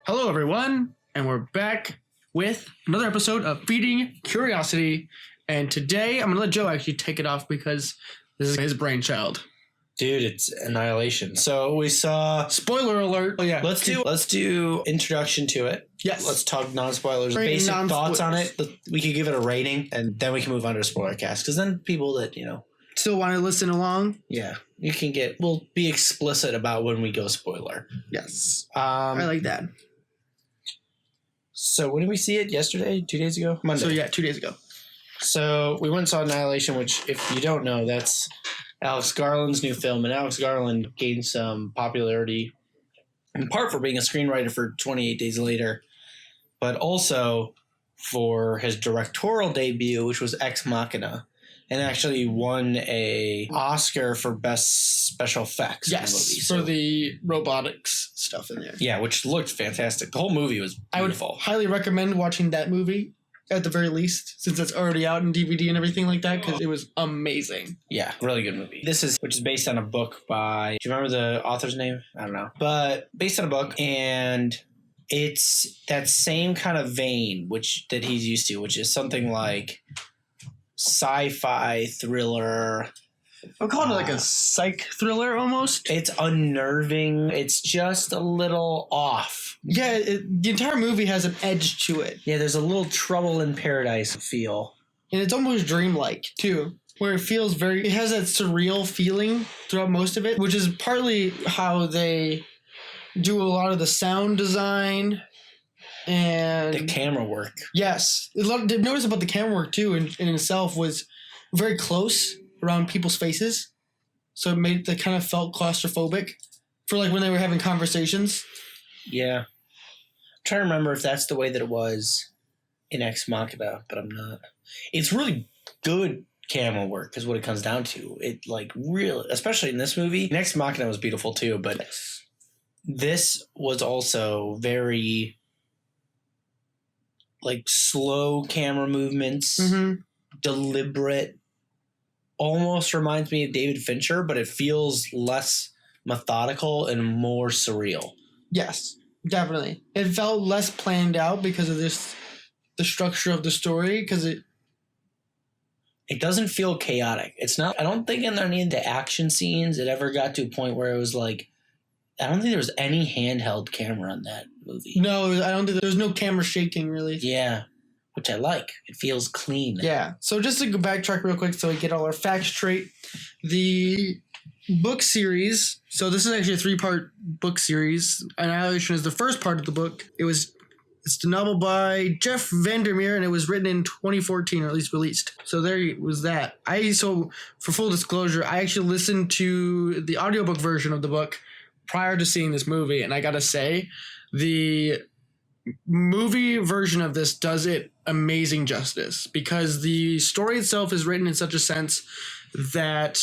Hello, everyone, and we're back with another episode of Feeding Curiosity. And today, I'm going to let Joe actually take it off because this is his brainchild. Dude, it's Annihilation. So we saw... Spoiler alert. Oh, yeah. Let's do introduction to it. Yes. Let's talk non-spoilers. Basic thoughts on it. We could give it a rating, and then we can move on to a spoiler cast. Because then people that, still want to listen along? Yeah. We'll be explicit about when we go spoiler. Yes. I like that. So when did we see it? Yesterday? 2 days ago? Monday. So yeah, 2 days ago. So we went and saw Annihilation, which, if you don't know, that's Alex Garland's new film. And Alex Garland gained some popularity, in part for being a screenwriter for 28 Days Later, but also for his directorial debut, which was Ex Machina, and actually won a Oscar for Best Special Effects. Yes, in the movie. for the robotics stuff in there. Yeah, which looked fantastic. The whole movie was beautiful. I would highly recommend watching that movie, at the very least, since it's already out in DVD and everything like that, because it was amazing. Yeah, really good movie. Which is based on a book by, do you remember the author's name? I don't know. But based on a book, and it's that same kind of vein that he's used to, which is something like sci-fi thriller. I'm calling it like a psych thriller almost. It's unnerving. It's just a little off. Yeah, the entire movie has an edge to it. Yeah, there's a little Trouble in Paradise feel. And it's almost dreamlike, too, where it has that surreal feeling throughout most of it, which is partly how they do a lot of the sound design and the camera work. Yes. Notice about the camera work, too, in itself was very close around people's faces. So they kind of felt claustrophobic for like when they were having conversations. Yeah. I'm trying to remember if that's the way that it was in Ex Machina, but I'm not. It's really good camera work is what it comes down to. It really, especially in this movie. Ex Machina was beautiful too, but this was also very slow camera movements, deliberate. Almost reminds me of David Fincher, but it feels less methodical and more surreal. Yes, definitely. It felt less planned out because of the structure of the story, because it doesn't feel chaotic. It's not. I don't think in any of the action scenes it ever got to a point where it was I don't think there was any handheld camera in that movie. No, I don't think there's no camera shaking really. Yeah. Which I like. It feels clean. Yeah. So just to go backtrack real quick so we get all our facts straight. The book series, so this is actually a 3-part book series. Annihilation is the first part of the book. It's the novel by Jeff VanderMeer, and it was written in 2014, or at least released. So there was that. So for full disclosure, I actually listened to the audiobook version of the book prior to seeing this movie, and I gotta say, the movie version of this does it amazing justice, because the story itself is written in such a sense that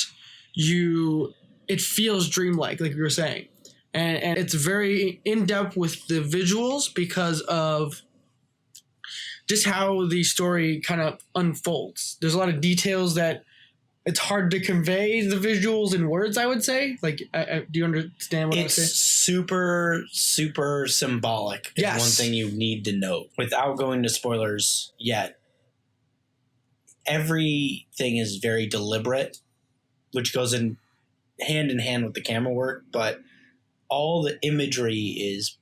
it feels dreamlike, like you were saying, and it's very in-depth with the visuals because of just how the story kind of unfolds. There's a lot of details that it's hard to convey the visuals in words, I would say. Do you understand what I'm saying? It's super, super symbolic. Yes. One thing you need to note. Without going to spoilers yet, everything is very deliberate, which goes in hand with the camera work, but all the imagery is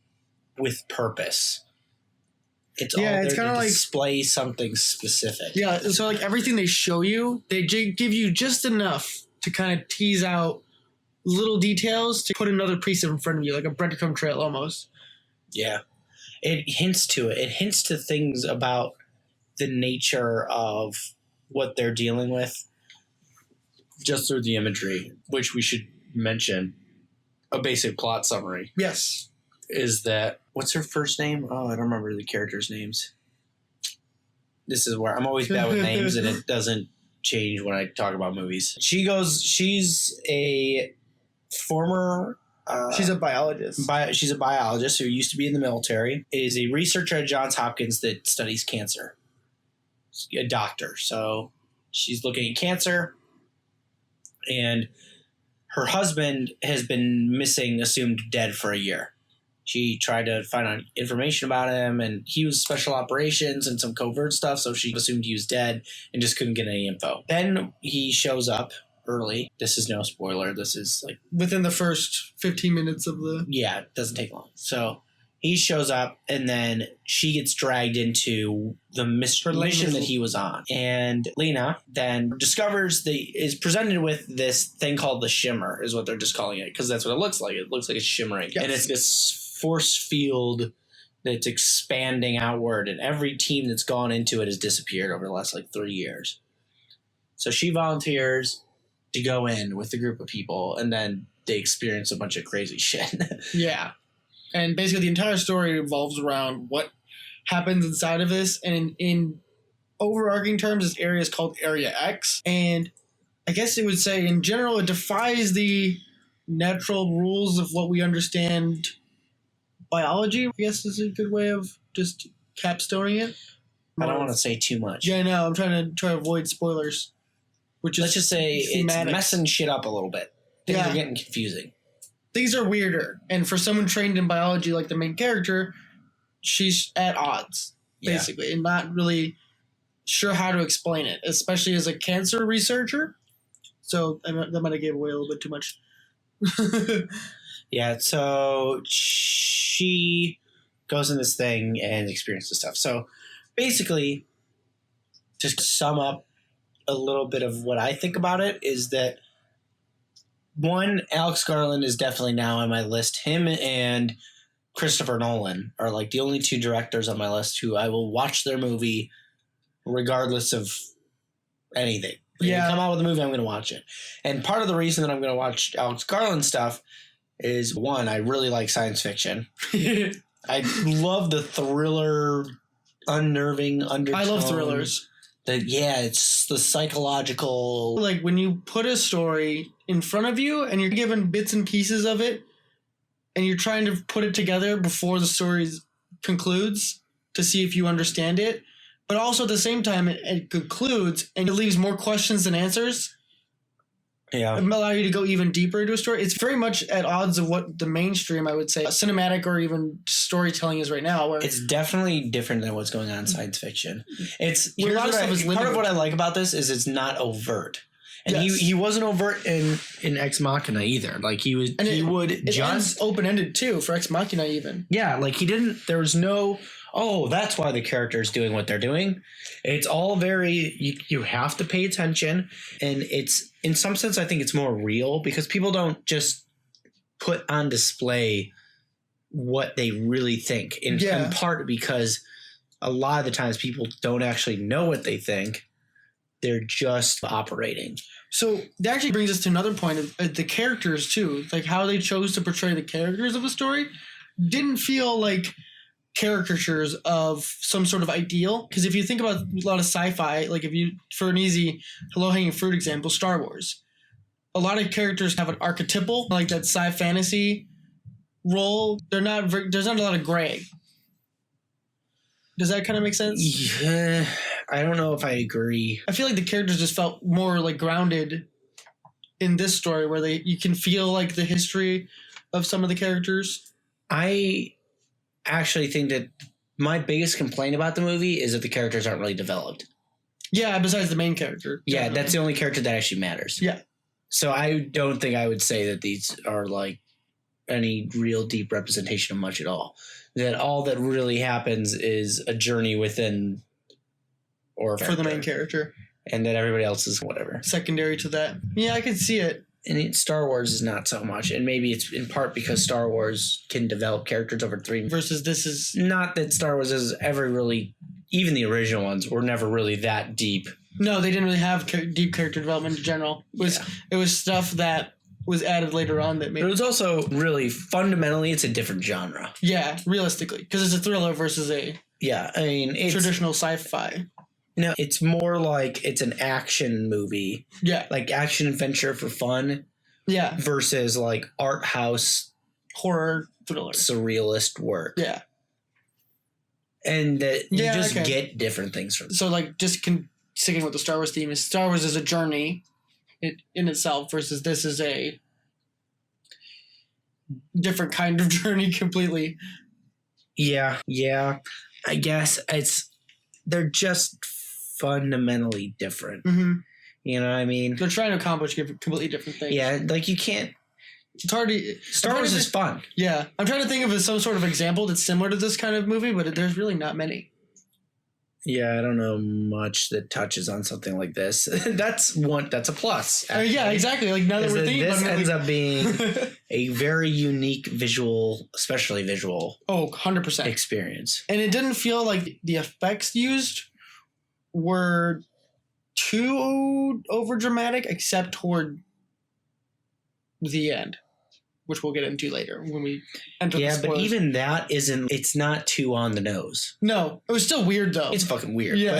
with purpose. It's all there to display something specific. Yeah, so everything they show you, they give you just enough to kind of tease out little details to put another piece in front of you, like a breadcrumb trail almost. Yeah. It hints to it. It hints to things about the nature of what they're dealing with just through the imagery, which we should mention. A basic plot summary. Yes. Is that, what's her first name? Oh, I don't remember the characters' names. This is where I'm always bad with names, and it doesn't change when I talk about movies. She's a former... she's a biologist. She's a biologist who used to be in the military, is a researcher at Johns Hopkins that studies cancer. A doctor. So she's looking at cancer, and her husband has been missing, assumed dead for a year. She tried to find out information about him, and he was special operations and some covert stuff, so she assumed he was dead and just couldn't get any info. Then he shows up early. This is no spoiler. This is like... within the first 15 minutes of the... Yeah, it doesn't take long. So he shows up, and then she gets dragged into the mission that he was on. And Lena then is presented with this thing called the Shimmer, is what they're just calling it, because that's what it looks like. It looks like it's shimmering. Yes. And it's this force field that's expanding outward, and every team that's gone into it has disappeared over the last 3 years. So she volunteers to go in with a group of people, and then they experience a bunch of crazy shit. Yeah. And basically the entire story revolves around what happens inside of this. And in overarching terms, this area is called Area X. And I guess it would say in general, it defies the natural rules of what we understand biology, I guess is a good way of just capstoning it. I don't want to say too much. Yeah, I know. I'm trying to avoid spoilers. Which is Let's just say thematic. It's messing shit up a little bit. Things are getting confusing. Things are weirder. And for someone trained in biology like the main character, she's at odds, basically, and not really sure how to explain it, especially as a cancer researcher. So that might have gave away a little bit too much. Yeah, so she goes in this thing and experiences stuff. So basically, just to sum up a little bit of what I think about it is that, one, Alex Garland is definitely now on my list. Him and Christopher Nolan are the only two directors on my list who I will watch their movie regardless of anything. If they come out with a movie, I'm going to watch it. And part of the reason that I'm going to watch Alex Garland stuff is, one, I really like science fiction. I love the thriller, unnerving undertone. I love thrillers. It's the psychological... when you put a story in front of you and you're given bits and pieces of it and you're trying to put it together before the story concludes to see if you understand it, but also at the same time it concludes and it leaves more questions than answers. Yeah. It allows you to go even deeper into a story. It's very much at odds of what the mainstream, I would say, cinematic or even storytelling is right now. Where it's definitely different than what's going on in science fiction. Part of what I like about this is it's not overt. And he wasn't overt in Ex Machina either. It ends open-ended too for Ex Machina even. Yeah, there was no... Oh, that's why the character is doing what they're doing. It's all very... You have to pay attention. And it's... In some sense, I think it's more real because people don't just put on display what they really think. In part because a lot of the times people don't actually know what they think. They're just operating. So that actually brings us to another point of the characters too. How they chose to portray the characters of the story didn't feel like caricatures of some sort of ideal. Because if you think about a lot of sci-fi, for an easy low-hanging fruit example, Star Wars, a lot of characters have an archetypal, that sci fantasy role. There's not a lot of gray. Does that kind of make sense? Yeah, I don't know if I agree. I feel like the characters just felt more grounded in this story, where you can feel the history of some of the characters. I actually think that my biggest complaint about the movie is that the characters aren't really developed. Yeah, besides the main character. Yeah, definitely. That's the only character that actually matters. Yeah. So I don't think I would say that these are any real deep representation of much at all. That all that really happens is a journey within or for the main character. And that everybody else is whatever. Secondary to that. Yeah, I can see it. And Star Wars is not so much. And maybe it's in part because Star Wars can develop characters over 3. Versus this is... Not that Star Wars is ever really... Even the original ones were never really that deep. No, they didn't really have deep character development in general. It was stuff that was added later on that made... But it was also really... Fundamentally, it's a different genre. Yeah, realistically. Because it's a thriller versus a... Yeah, I mean... It's, traditional sci-fi. No, it's more it's an action movie. Yeah. Action adventure for fun. Yeah. Versus art house horror thriller. Surrealist work. Yeah. And that you just get different things from it. So sticking with the Star Wars theme, is Star Wars is a journey in itself versus this is a different kind of journey completely. Yeah. I guess they're just fundamentally different. Mm-hmm. You know what I mean? They're trying to accomplish completely different things. Yeah, like you can't. It's hard to. Star Wars is fun. Yeah, I'm trying to think of some sort of example that's similar to this kind of movie, but there's really not many. Yeah, I don't know much that touches on something like this. That's a plus. Yeah, exactly. Like now that we're thinking this about it, ends up being a very unique visual, especially visual. 100% experience. And it didn't feel like the effects used were too over dramatic, except toward the end, which we'll get into later when we enter the spoilers. But even that it's not too on the nose. No, it was still weird though. It's fucking weird. Yeah.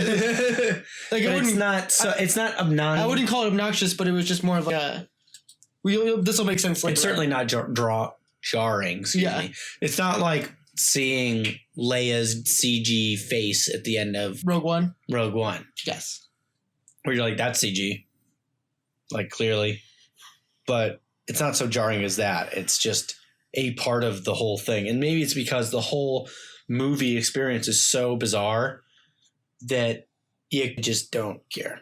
Like it's not obnoxious. I wouldn't call it obnoxious, but it was just more of like this will make sense later. It's certainly not jarring. Excuse me. It's not like seeing Leia's CG face at the end of Rogue One. Yes. Where you're like, that's CG. Like clearly. But it's not so jarring as that. It's just a part of the whole thing. And maybe it's because the whole movie experience is so bizarre that you just don't care.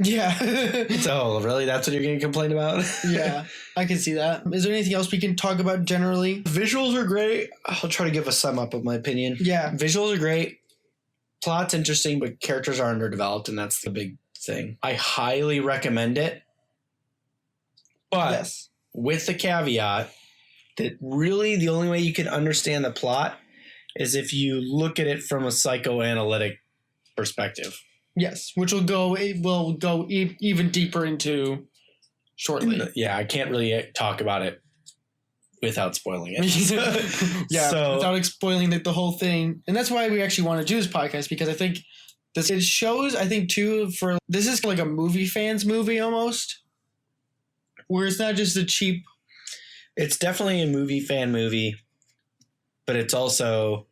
Yeah. So really, that's what you're going to complain about? Yeah, I can see that. Is there anything else we can talk about generally? Visuals are great. I'll try to give a sum up of my opinion. Yeah. Visuals are great. Plot's interesting, but characters are underdeveloped, and that's the big thing. I highly recommend it. But yes, with the caveat that really the only way you can understand the plot is if you look at it from a psychoanalytic perspective. Yes, which we'll go even deeper into shortly. Yeah, I can't really talk about it without spoiling it. Yeah, so, without spoiling the whole thing. And that's why we actually want to do this podcast, because I think it shows, I think too, this is like a movie fan's movie almost. Where it's not just a cheap... It's definitely a movie fan movie, but it's also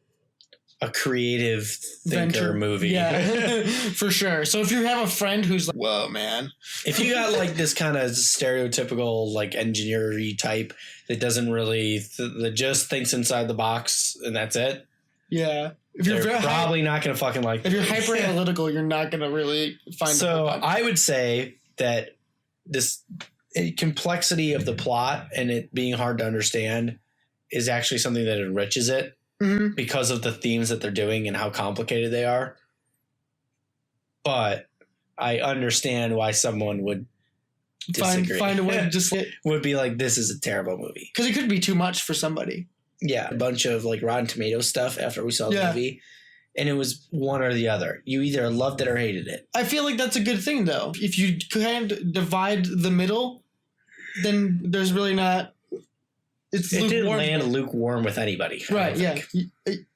a creative thinker movie. Yeah, for sure. So if you have a friend who's like, whoa, man. If you got like this kind of stereotypical like engineer-y type that doesn't really, that just thinks inside the box and that's it. Yeah. If you're probably not going to fucking like If you're hyper analytical, you're not going to really find So I would say that this complexity of the plot and it being hard to understand is actually something that enriches it because of the themes that they're doing and how complicated they are. But I understand why someone would disagree. Find a way to just would be like, this is a terrible movie. Because it could be too much for somebody. Yeah. A bunch of like Rotten Tomatoes stuff after we saw the movie. And it was one or the other. You either loved it or hated it. I feel like that's a good thing, though. If you kind of divide the middle, then there's really not... It didn't land lukewarm with anybody. Right, yeah.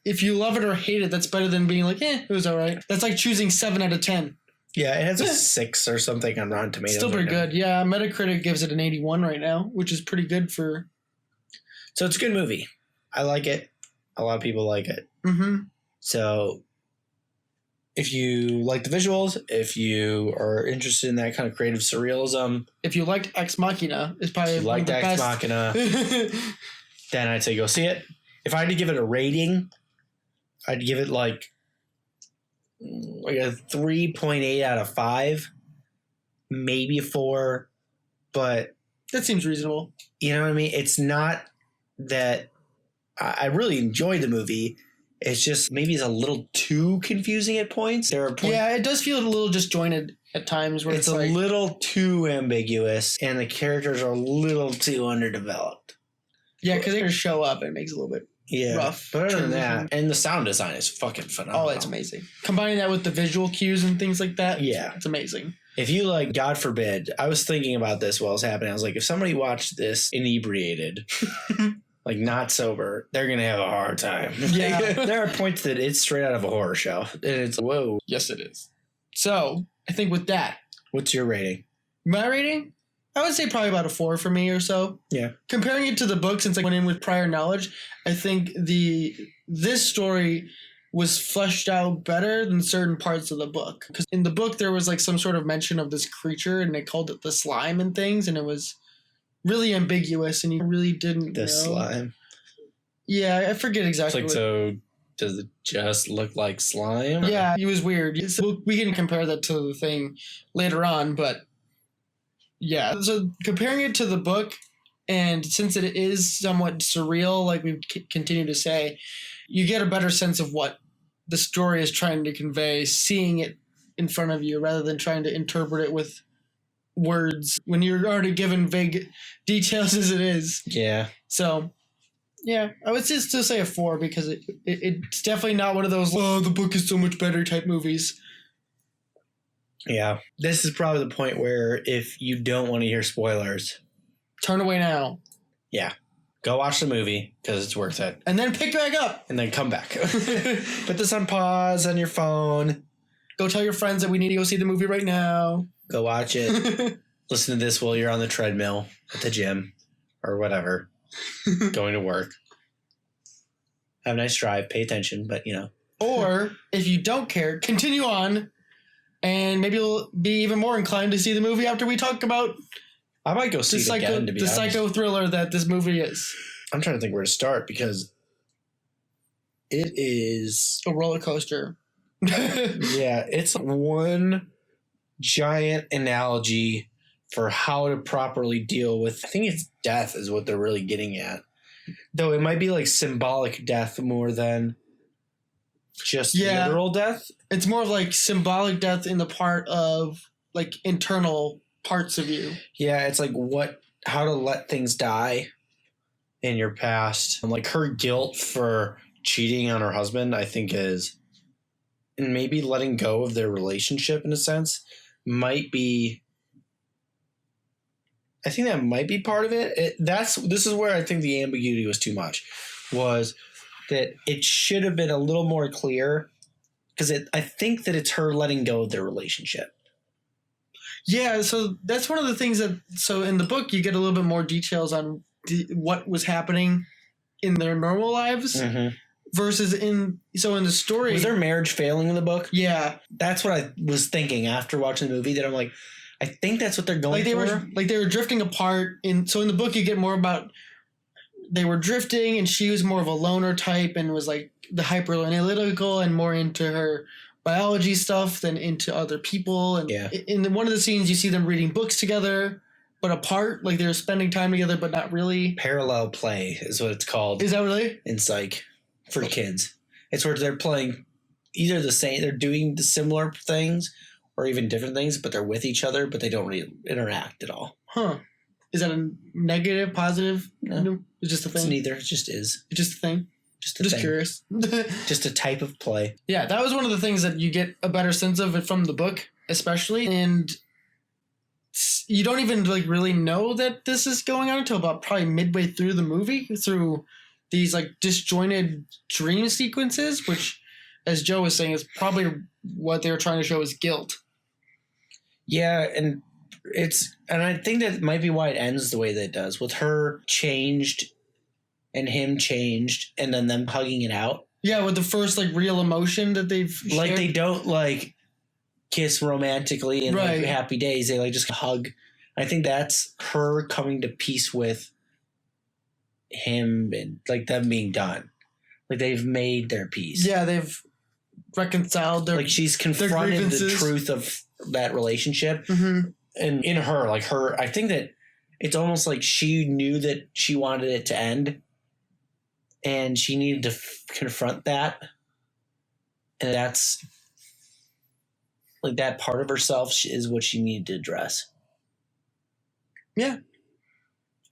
If you love it or hate it, that's better than being like, it was all right. That's like choosing 7 out of 10. Yeah, it has a 6 or something on Rotten Tomatoes. Still pretty good. Yeah, Metacritic gives it an 81 right now, which is pretty good for... So it's a good movie. I like it. A lot of people like it. Mm-hmm. So if you like the visuals, if you are interested in that kind of creative surrealism, if you liked Ex Machina, it's probably one of the best. Machina, then I'd say go see it. If I had to give it a rating, I'd give it like a 3.8 out of 5, maybe a 4, but that seems reasonable. You know what I mean? It's not that I really enjoyed the movie. It's just maybe it's a little too confusing at points. There are points. Yeah, it does feel a little disjointed at times. Where it's a little too ambiguous, and the characters are a little too underdeveloped. Yeah, because they just show up and it makes it a little bit rough. But other than that, and the sound design is fucking phenomenal. Oh, it's amazing. Combining that with the visual cues and things like that, it's amazing. If you like, God forbid, I was thinking about this while it was happening. I was like, if somebody watched this inebriated... like not sober, they're going to have a hard time. Yeah. There are points that it's straight out of a horror show. And it's, whoa. Yes, it is. So, I think with that. What's your rating? My rating? I would say probably about a 4 for me or so. Yeah. Comparing it to the book, since I went in with prior knowledge, I think this story was fleshed out better than certain parts of the book. Because in the book, there was like some sort of mention of this creature, and they called it the slime and things, and it was really ambiguous, and you really didn't The know. slime. Yeah, I forget It's exactly. like, so does it just look like slime? Yeah, it was weird. So we can compare that to the thing later on, but yeah. So comparing it to the book, and since it is somewhat surreal, like we continue to say, you get a better sense of what the story is trying to convey, seeing it in front of you rather than trying to interpret it with words when you're already given vague details as it is. Yeah. So, yeah, I would still say a 4 because it's definitely not one of those, oh, the book is so much better type movies. Yeah. This is probably the point where if you don't want to hear spoilers, turn away now. Yeah. Go watch the movie because it's worth it. And then pick back up. And then come back. Put this on pause on your phone. Go tell your friends that we need to go see the movie right now. Go watch it. Listen to this while you're on the treadmill at the gym or whatever. Going to work. Have a nice drive. Pay attention, but Or if you don't care, continue on. And maybe you'll be even more inclined to see the movie after we talk about I might go see it again, to be honest. psycho thriller that this movie is. I'm trying to think where to start because it is a roller coaster. Yeah, it's one giant analogy for how to properly deal with, I think it's death is what they're really getting at. Though it might be like symbolic death more than just literal death. It's more of like symbolic death in the part of like internal parts of you. Yeah, it's like how to let things die in your past. And like her guilt for cheating on her husband, I think is, and maybe letting go of their relationship in a sense might be, I think that might be part of it. This is where I think the ambiguity was too much, was that it should have been a little more clear because I think that it's her letting go of their relationship. Yeah, so that's one of the things so in the book you get a little bit more details on what was happening in their normal lives versus in the story. Was their marriage failing in the book? Yeah. That's what I was thinking after watching the movie, that I'm like, I think that's what they're going for. They were drifting apart. So in the book you get more about they were drifting and she was more of a loner type and was like the hyper analytical and more into her biology stuff than into other people. And in one of the scenes you see them reading books together but apart, like they're spending time together but not really. Parallel play is what it's called. Is that really? In psych for kids. It's where they're playing either the same, they're doing the similar things or even different things, but they're with each other but they don't really interact at all. Huh. Is that a negative, positive? No. It's just a thing? It's neither. It just is. It's just a thing? Just curious. Just a type of play. Yeah, that was one of the things that you get a better sense of it from the book, especially. And you don't even like really know that this is going on until about probably midway through the movie, through these like disjointed dream sequences, which, as Joe was saying, is probably what they were trying to show is guilt. Yeah, and I think that might be why it ends the way that it does, with her changed and him changed and then them hugging it out. Yeah, with the first like real emotion that they've shared. Like they don't like kiss romantically and like happy days. They like just hug. I think that's her coming to peace with him and like them being done. Like they've made their peace. Yeah, they've reconciled their, like she's confronted the truth of that relationship. Mm-hmm. And in her, like her, I think that it's almost like she knew that she wanted it to end and she needed to confront that. And that's like that part of herself is what she needed to address. Yeah.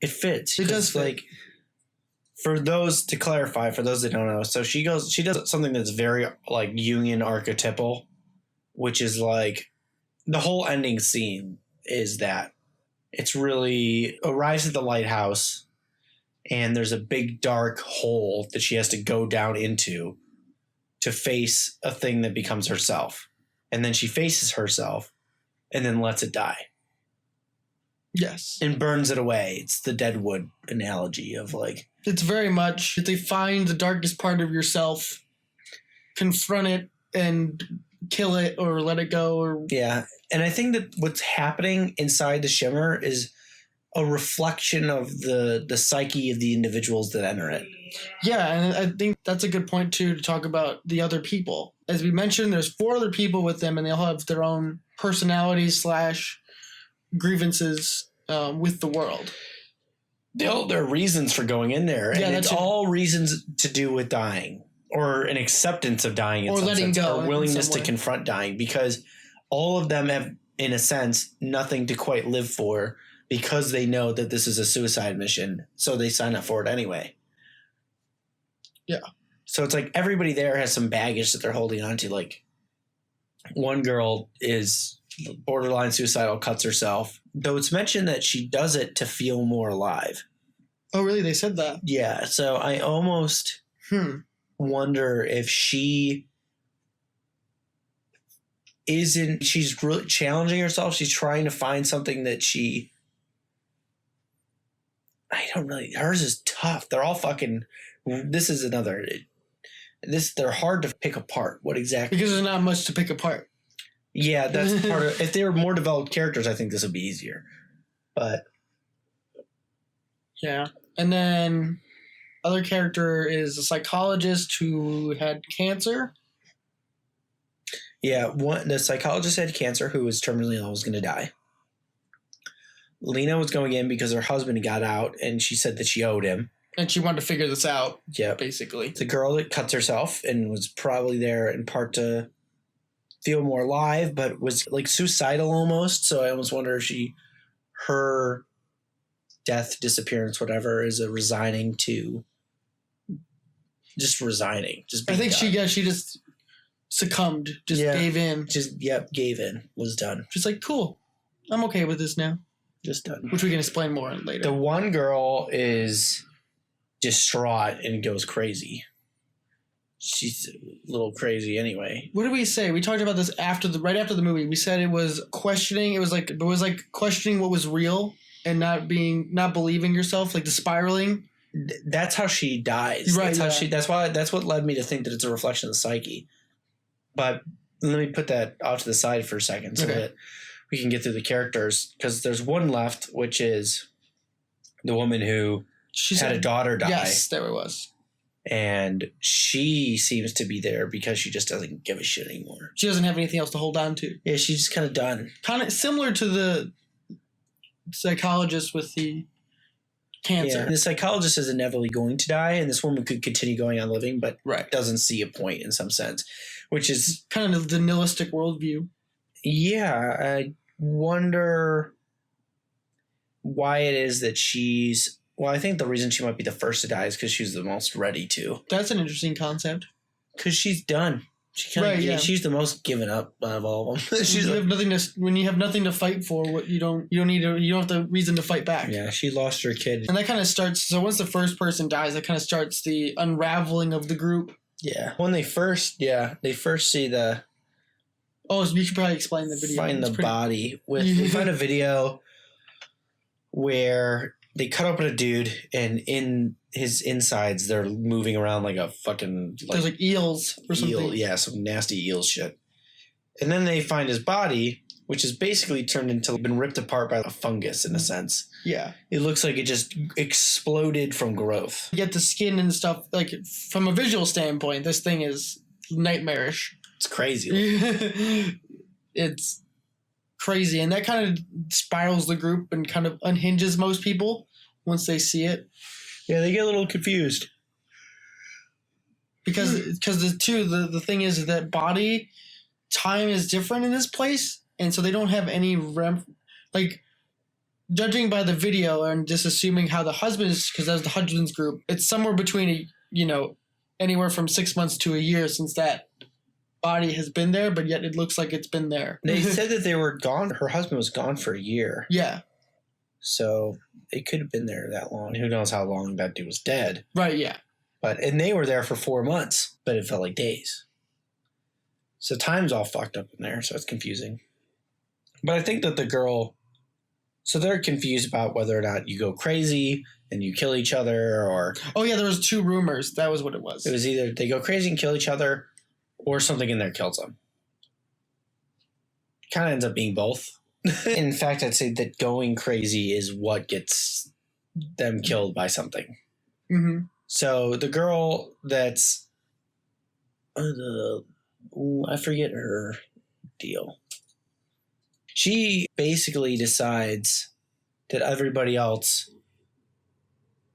It fits. It does fit. Like, for those to clarify, for those that don't know, so she does something that's very like Jungian archetypal, which is like the whole ending scene is that it's really arrives at the lighthouse and there's a big dark hole that she has to go down into to face a thing that becomes herself. And then she faces herself and then lets it die. Yes. And burns it away. It's the Deadwood analogy of like... It's very much, if they find the darkest part of yourself, confront it and kill it or let it go. Or... Yeah. And I think that what's happening inside the Shimmer is a reflection of the psyche of the individuals that enter it. Yeah, and I think that's a good point too to talk about the other people. As we mentioned, there's 4 other people with them, and they all have their own personalities / grievances with the world. There are reasons for going in there, and it's all reasons to do with dying or an acceptance of dying, or letting go, or willingness to confront dying, because all of them have, in a sense, nothing to quite live for because they know that this is a suicide mission, so they sign up for it anyway. Yeah. So it's like everybody there has some baggage that they're holding on to. Like one girl is borderline suicidal, cuts herself, though it's mentioned that she does it to feel more alive. Oh, really? They said that? Yeah. So I almost wonder if she she's really challenging herself. She's trying to find something that hers is tough. They're all fucking, they're hard to pick apart. What exactly? Because there's not much to pick apart. Yeah, that's part of, if they were more developed characters, I think this would be easier. But. Yeah. And then other character is a psychologist who had cancer. Yeah, the psychologist had cancer who was terminally ill, was going to die. Lena was going in because her husband got out, and she said that she owed him. And she wanted to figure this out. Yeah. Basically. The girl that cuts herself and was probably there in part to feel more alive, but was like suicidal almost. So I almost wonder if her death, disappearance, whatever, is a resigning. Just I think done. she just succumbed, gave in. Gave in, was done. Just like, cool, I'm okay with this now. Just done. Which we can explain more later. The one girl is distraught and goes crazy. She's a little crazy anyway. What did we say? We talked about this right after the movie. We said it was questioning. It was like questioning what was real and not believing yourself, like the spiraling. That's how she dies. Right. That's what led me to think that it's a reflection of the psyche. But let me put that off to the side for a second so that we can get through the characters, because there's one left, which is the woman who had a daughter die. Yes, there it was. And she seems to be there because she just doesn't give a shit anymore. She doesn't have anything else to hold on to. Yeah, she's just kind of done. Kind of similar to the psychologist with the cancer. Yeah, the psychologist is inevitably going to die, and this woman could continue going on living, but right. doesn't see a point in some sense, which is kind of the nihilistic worldview. Yeah, I wonder why it is that she's... Well, I think the reason she might be the first to die is because she's the most ready to. That's an interesting concept. Because she's done. She's the most given up of all of them. When you have nothing to fight for, you don't have the reason to fight back. Yeah, she lost her kid. And that kind of starts, so once the first person dies, that kind of starts the unraveling of the group. Yeah. When they first see the... Oh, so you should probably explain the video. Find the body. They find a video where they cut open a dude, and in his insides, they're moving around like a fucking... There's like eels or something. Yeah, some nasty eel shit. And then they find his body, which is basically turned into... been ripped apart by a fungus, in a sense. Yeah. It looks like it just exploded from growth. You get the skin and stuff. Like, from a visual standpoint, this thing is nightmarish. It's crazy. It's crazy. And that kind of spirals the group and kind of unhinges most people once they see it. Yeah, they get a little confused. Because the thing is that body time is different in this place. And so they don't have any judging by the video and just assuming how the husband is, because that was the husband's group, it's somewhere between anywhere from 6 months to a year since that body has been there, but yet it looks like it's been there. They said that they were gone. Her husband was gone for a year. Yeah. So it could have been there that long. Who knows how long that dude was dead. Right, yeah. And they were there for 4 months, but it felt like days. So time's all fucked up in there, so it's confusing. But I think that the girl... So they're confused about whether or not you go crazy and you kill each other, or... Oh, yeah, there was 2 rumors. That was what it was. It was either they go crazy and kill each other, or something in there kills them. Kind of ends up being both. In fact, I'd say that going crazy is what gets them killed by something. Mm-hmm. So the girl that's I forget her deal. She basically decides that everybody else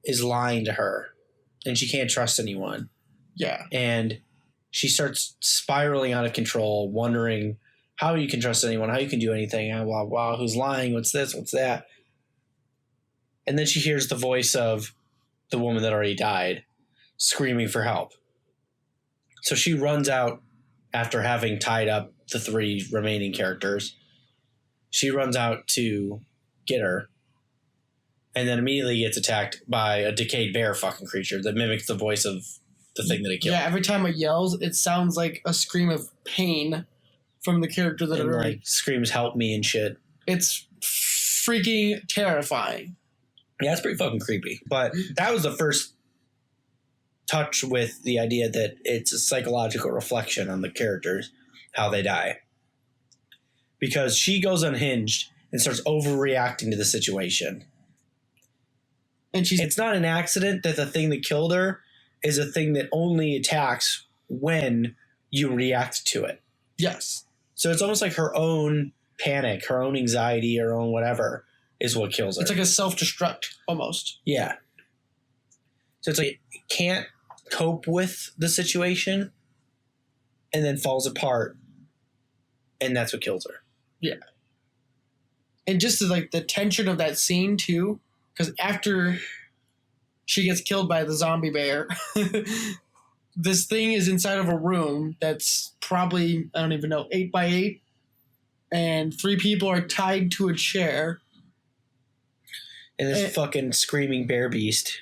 is lying to her and she can't trust anyone. Yeah. And she starts spiraling out of control, wondering how you can trust anyone, how you can do anything, blah, blah, who's lying, what's this, what's that. And then she hears the voice of the woman that already died screaming for help. So she runs out after having tied up the 3 remaining characters. She runs out to get her and then immediately gets attacked by a decayed bear fucking creature that mimics the voice of the thing that it killed. Yeah, every time it yells, it sounds like a scream of pain from the character that it like screams help me and shit. It's freaking terrifying. Yeah, it's pretty fucking creepy. But that was the first touch with the idea that it's a psychological reflection on the characters, how they die. Because she goes unhinged and starts overreacting to the situation. And it's not an accident that the thing that killed her is a thing that only attacks when you react to it. Yes. So it's almost like her own panic, her own anxiety, her own whatever is what kills her. It's like a self-destruct almost. Yeah. So it's like it can't cope with the situation and then falls apart, and that's what kills her. Yeah. And just like the tension of that scene too, because after she gets killed by the zombie bear, this thing is inside of a room that's probably, I don't even know, 8x8, and 3 people are tied to a chair. And this fucking screaming bear beast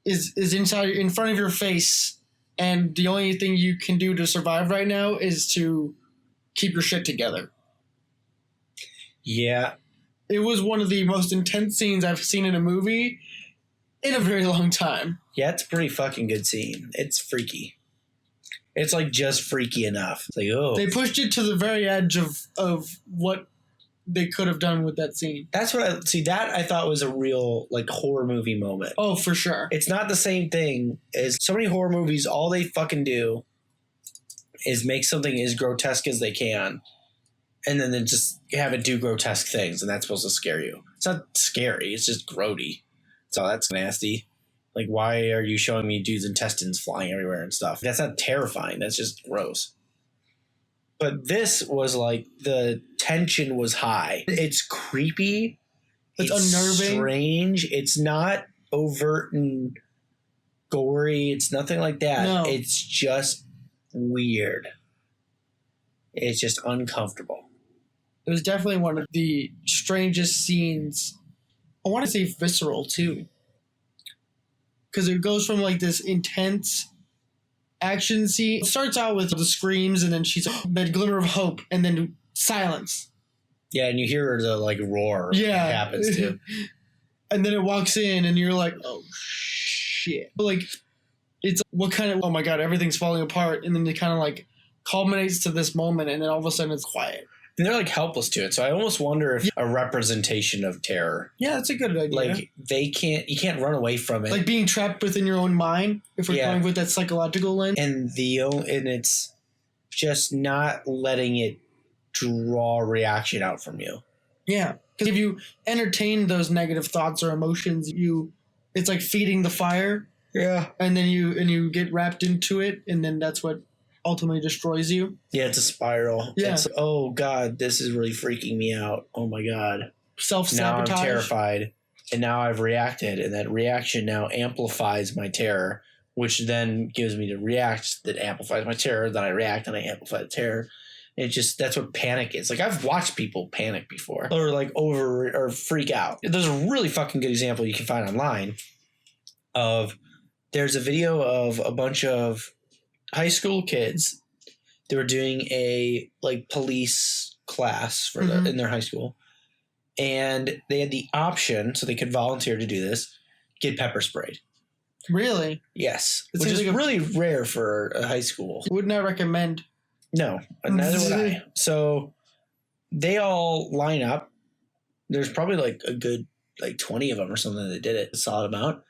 is inside in front of your face, and the only thing you can do to survive right now is to keep your shit together. Yeah. It was one of the most intense scenes I've seen in a movie in a very long time. Yeah, it's a pretty fucking good scene. It's freaky. It's like just freaky enough. It's like, oh. They pushed it to the very edge of what they could have done with that scene. That's what I thought was a real like horror movie moment. Oh, for sure. It's not the same thing as so many horror movies. All they fucking do is make something as grotesque as they can, and then they just have it do grotesque things, and that's supposed to scare you. It's not scary. It's just grody. So that's nasty. Like, why are you showing me dudes' intestines flying everywhere and stuff? That's not terrifying. That's just gross. But this was like the tension was high. It's creepy. It's unnerving. Strange. It's not overt and gory. It's nothing like that. No. It's just weird. It's just uncomfortable. It was definitely one of the strangest scenes. I want to say visceral too. Because it goes from like this intense action scene. It starts out with the screams, and then she's that glimmer of hope, and then silence. Yeah, and you hear the like roar. Yeah, that happens too. And then it walks in, and you're like, "Oh shit!" Like, it's what kind of? Oh my god, everything's falling apart, and then it kind of like culminates to this moment, and then all of a sudden it's quiet. And they're like helpless to it. So I almost wonder if a representation of terror. Yeah, that's a good idea. Like you can't run away from it. Like being trapped within your own mind, if we're going with that psychological lens. And it's just not letting it draw reaction out from you. Yeah. Because if you entertain those negative thoughts or emotions, it's like feeding the fire. Yeah. And then you get wrapped into it, and then that's what ultimately destroys you. Yeah, it's a spiral. Yeah. It's, oh God, this is really freaking me out. Oh my God. Self-sabotage. Now I'm terrified, and now I've reacted, and that reaction now amplifies my terror, which then gives me to react that amplifies my terror. Then I react and I amplify the terror. That's what panic is. Like, I've watched people panic before, or like or freak out. There's a really fucking good example you can find online there's a video of a bunch of high school kids. They were doing a like police class for in their high school, and they had the option, so they could volunteer to do this, get pepper sprayed. Really? Yes, which is really rare for a high school. Would not recommend. No, neither would I. So they all line up There's probably like a good 20 of them or something that did it, a solid amount.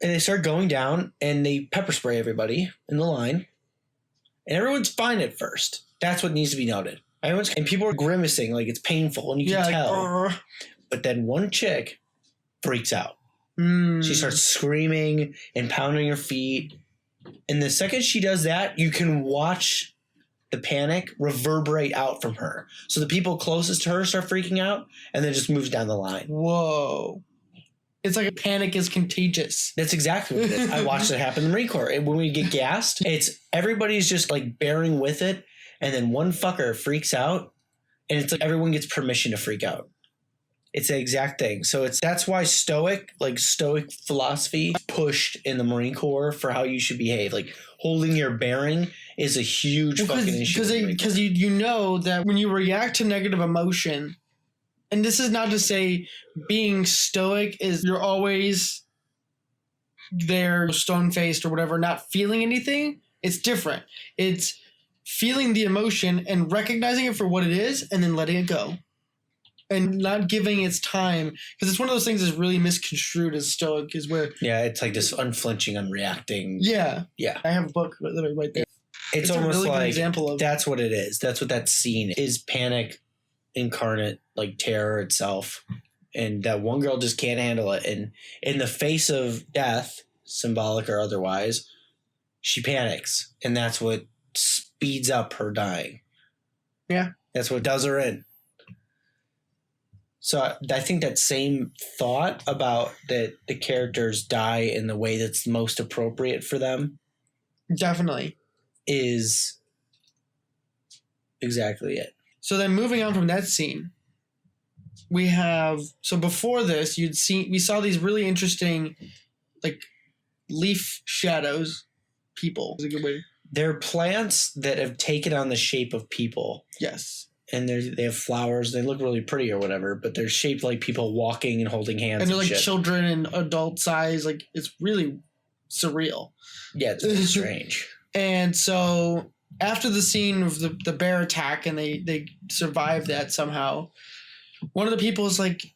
And they start going down and they pepper spray everybody in the line. And everyone's fine at first. That's what needs to be noted. And people are grimacing like it's painful and you can tell. But then one chick freaks out. She starts screaming and pounding her feet. And the second she does that, you can watch the panic reverberate out from her. So the people closest to her start freaking out and then just moves down the line. Whoa. It's like a panic is contagious. That's exactly what it is. I watched it happen in the Marine Corps. And when we get gassed, it's everybody's just like bearing with it. And then one fucker freaks out and it's like everyone gets permission to freak out. It's the exact thing. So that's why stoic philosophy pushed in the Marine Corps for how you should behave. Like holding your bearing is a huge fucking issue. Because you know that when you react to negative emotion, and this is not to say being stoic is you're always there stone-faced or whatever, not feeling anything. It's different. It's feeling the emotion and recognizing it for what it is and then letting it go. And not giving its time, because it's one of those things that's really misconstrued as stoic, is where... Yeah, it's like this unflinching, unreacting. Yeah. Yeah. I have a book right there. It's almost a really like good example of that's what it is. That's what that scene is. Panic incarnate, like terror itself. And that one girl just can't handle it. And in the face of death, symbolic or otherwise, she panics. And that's what speeds up her dying. Yeah. That's what does her in. So I think that same thought about that the characters die in the way that's most appropriate for them. Definitely. Is exactly it. So then moving on from that scene, we have, so before this, we saw these really interesting, like, leaf shadows people. Is a good way. They're plants that have taken on the shape of people. Yes. And they have flowers. They look really pretty or whatever, but they're shaped like people walking and holding hands. And they're like shit. Children and adult size. Like, it's really surreal. Yeah, it's really strange. And so after the scene of the bear attack and they survive that somehow, one of the people is like,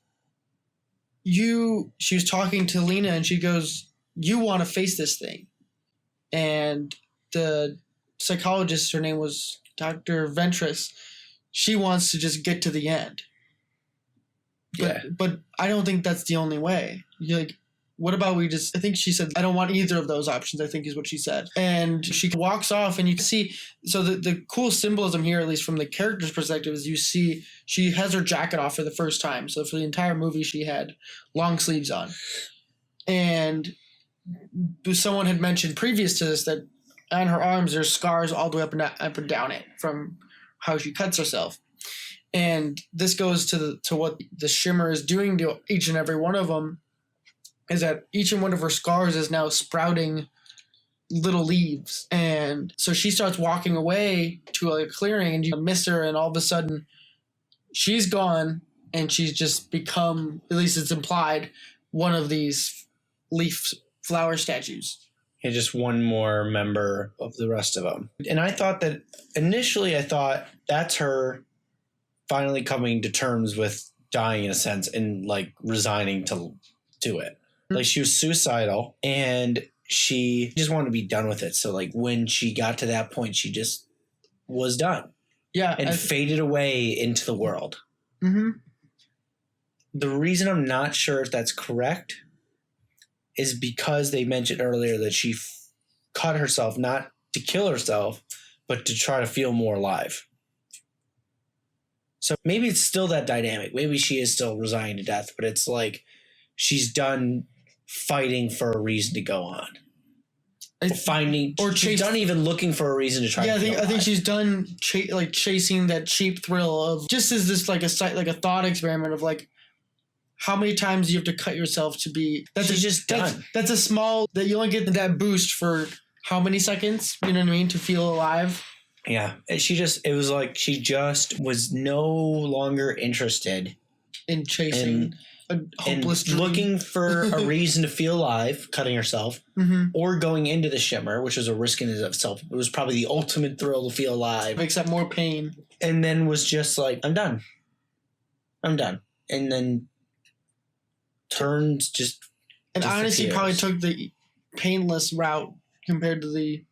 she was talking to Lena and she goes, you want to face this thing. And the psychologist, her name was Dr. Ventress, she wants to just get to the end. But I don't think that's the only way. You're like, what about I think she said, I don't want either of those options, I think is what she said. And she walks off and you can see, so the cool symbolism here, at least from the character's perspective, is you see she has her jacket off for the first time. So for the entire movie, she had long sleeves on. And someone had mentioned previous to this that on her arms, there's scars all the way up and down it from how she cuts herself. And this goes to what the Shimmer is doing to each and every one of them, is that each and one of her scars is now sprouting little leaves. And so she starts walking away to a clearing and you miss her, and all of a sudden she's gone and she's just become, at least it's implied, one of these leaf flower statues. And just one more member of the rest of them. And I thought that initially that's her finally coming to terms with dying in a sense and like resigning to do it. Like she was suicidal and she just wanted to be done with it. So like when she got to that point, she just was done. Yeah. And faded away into the world. Mm-hmm. The reason I'm not sure if that's correct is because they mentioned earlier that she cut herself, not to kill herself, but to try to feel more alive. So maybe it's still that dynamic. Maybe she is still resigning to death, but it's like she's done fighting for a reason to go on. She's done even looking for a reason to try. Yeah, I think she's done chasing that cheap thrill of just as this like a thought experiment of like, how many times do you have to cut yourself to be? She's just done. That's a small that you only get that boost for how many seconds? You know what I mean? To feel alive. Yeah, and she just was no longer interested in chasing a hopeless dream. Looking for a reason to feel alive, cutting herself, or going into the Shimmer, which was a risk in itself. It was probably the ultimate thrill to feel alive. Except more pain. And then was just like, I'm done. and then turns just. And honestly, probably took the painless route compared to the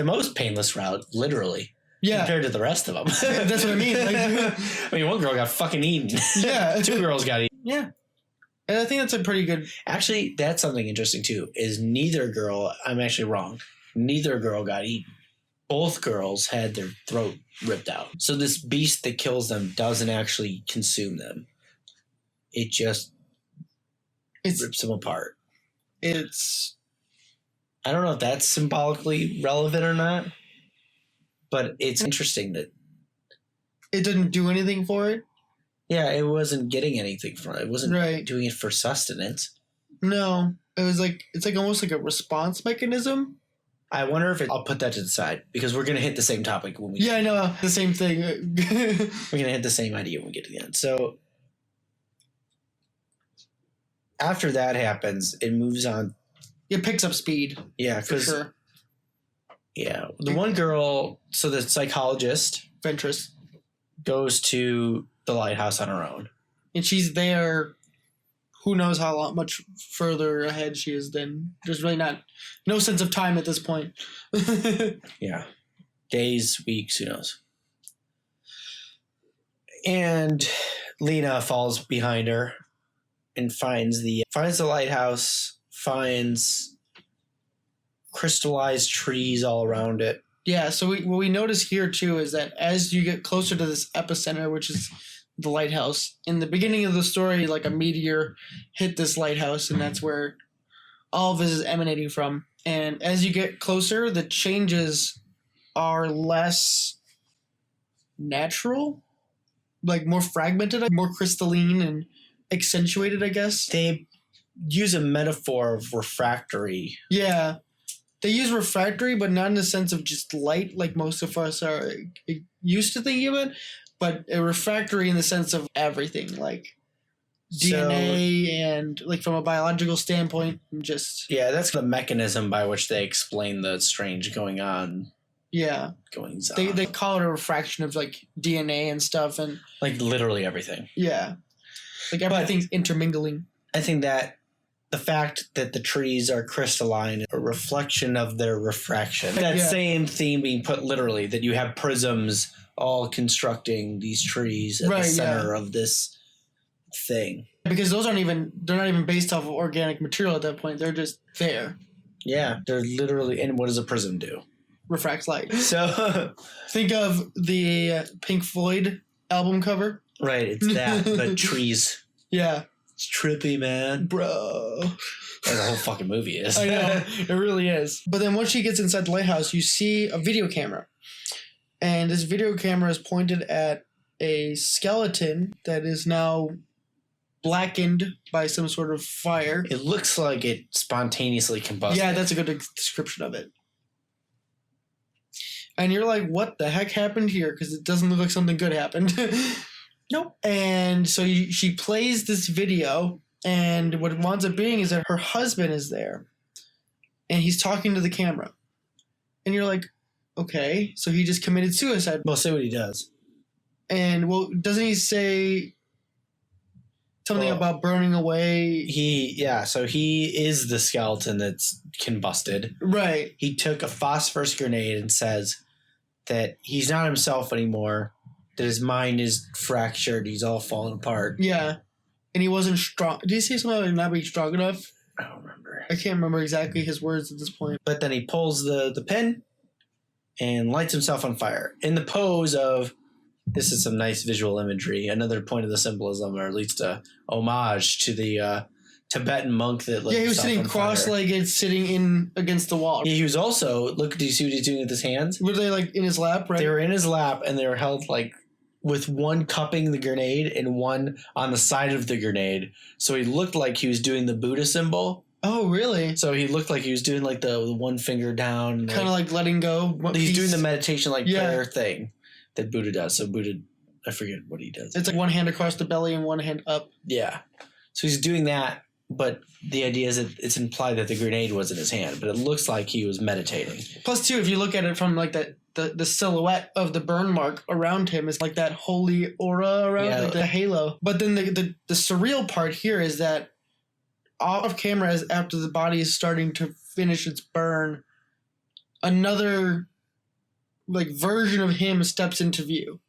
most painless route, literally. Yeah. Compared to the rest of them. That's what I mean. Like, I mean, one girl got fucking eaten. Yeah. 2 girls got eaten. Yeah. And I think that's a pretty good. Actually, that's something interesting too. Is neither girl? I'm actually wrong. Neither girl got eaten. Both girls had their throat ripped out. So this beast that kills them doesn't actually consume them. It just rips them apart. I don't know if that's symbolically relevant or not, but it's interesting that it didn't do anything for it. Yeah, it wasn't getting anything from it. It wasn't doing it for sustenance. No, it was like it's like almost like a response mechanism. I wonder if I'll put that to the side because we're gonna hit the same topic when we. Yeah, I know the same thing. We're gonna hit the same idea when we get to the end. So after that happens, it moves on. It picks up speed. Yeah, for sure. Yeah, the one girl, so the psychologist, Ventress, goes to the lighthouse on her own, and she's there. Who knows how much further ahead she is than. There's really no sense of time at this point. Yeah. Days, weeks, who knows. And Lena falls behind her and finds the lighthouse, finds crystallized trees all around it. Yeah, so what we notice here too is that as you get closer to this epicenter, which is the lighthouse, in the beginning of the story, like a meteor hit this lighthouse, and that's where all of this is emanating from. And as you get closer, the changes are less natural, like more fragmented, more crystalline and accentuated, I guess. They use a metaphor of refractory. Yeah. They use refractory, but not in the sense of just light, like most of us are used to thinking of it, but a refractory in the sense of everything, like DNA and like from a biological standpoint, just. Yeah, that's the mechanism by which they explain the strange going on. Yeah. Goings on. They call it a refraction of like DNA and stuff, and like literally everything. Yeah. Like everything's intermingling. I think that the fact that the trees are crystalline, a reflection of their refraction. That same theme being put literally, that you have prisms all constructing these trees at the center of this thing. Because they're not even based off of organic material at that point. They're just there. Yeah, they're literally, and what does a prism do? Refracts light. So think of the Pink Floyd album cover. Right, it's that, but trees. Yeah. It's trippy, man. Bro. Like the whole fucking movie is. I know. It really is. But then once she gets inside the lighthouse, you see a video camera. And this video camera is pointed at a skeleton that is now blackened by some sort of fire. It looks like it spontaneously combusted. Yeah, that's a good description of it. And you're like, what the heck happened here? Because it doesn't look like something good happened. Nope. And so she plays this video, and what it winds up being is that her husband is there, and he's talking to the camera. And you're like, okay, so he just committed suicide. Well, say what he does. And, doesn't he say something about burning away? So he is the skeleton that's combusted. Right. He took a phosphorus grenade and says that he's not himself anymore, that his mind is fractured, he's all falling apart. Yeah. And he wasn't strong. Did he say something like not being strong enough? I don't remember. I can't remember exactly his words at this point. But then he pulls the pin and lights himself on fire. In the pose of, this is some nice visual imagery, another point of the symbolism, or at least a homage to the Tibetan monk that lit himself on fire. Yeah, he was sitting cross-legged, sitting in against the wall. He was also, look, do you see what he's doing with his hands? Were they like in his lap, right? They were in his lap, and they were held like with one cupping the grenade and one on the side of the grenade. So he looked like he was doing the Buddha symbol. Oh, really? So he looked like he was doing like the one finger down. Kind of like letting go. He's doing the meditation prayer thing that Buddha does. So Buddha, I forget what he does. It's like one hand across the belly and one hand up. Yeah. So he's doing that, but the idea is that it's implied that the grenade was in his hand, but it looks like he was meditating. Plus, too, if you look at it from like that the silhouette of the burn mark around him is like that holy aura around like the halo. But then the surreal part here is that off camera, as after the body is starting to finish its burn, another like version of him steps into view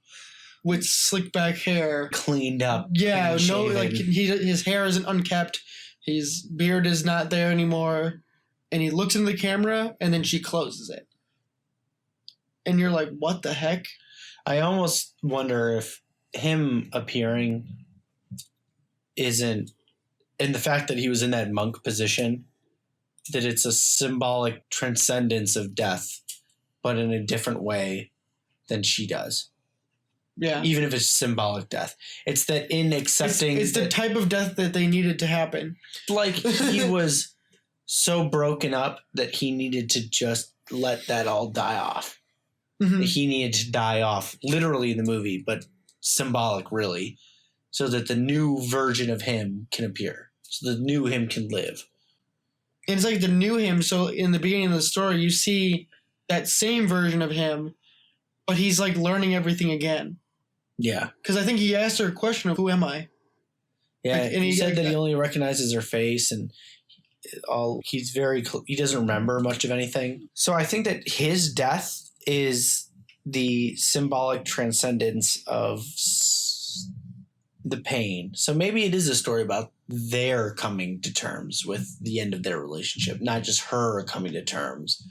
with slick back hair, cleaned up. Yeah, no, like his hair isn't unkept, his beard is not there anymore, and he looks in the camera, and then she closes it, and you're like, what the heck? I almost wonder if him appearing isn't, and the fact that he was in that monk position, that it's a symbolic transcendence of death, but in a different way than she does. Yeah. Even if it's symbolic death. It's that in accepting... It's the type of death that they needed to happen. Like, he was so broken up that he needed to just let that all die off. Mm-hmm. He needed to die off, literally in the movie, but symbolic, really, so that the new version of him can appear. So the new him can live. And it's like the new him, so in the beginning of the story, you see that same version of him, but he's like learning everything again. Yeah. Because I think he asked her a question of, who am I? Yeah, like, and he said that he only recognizes her face, and he doesn't remember much of anything. So I think that his death is the symbolic transcendence of the pain. So maybe it is a story about their coming to terms with the end of their relationship, not just her coming to terms.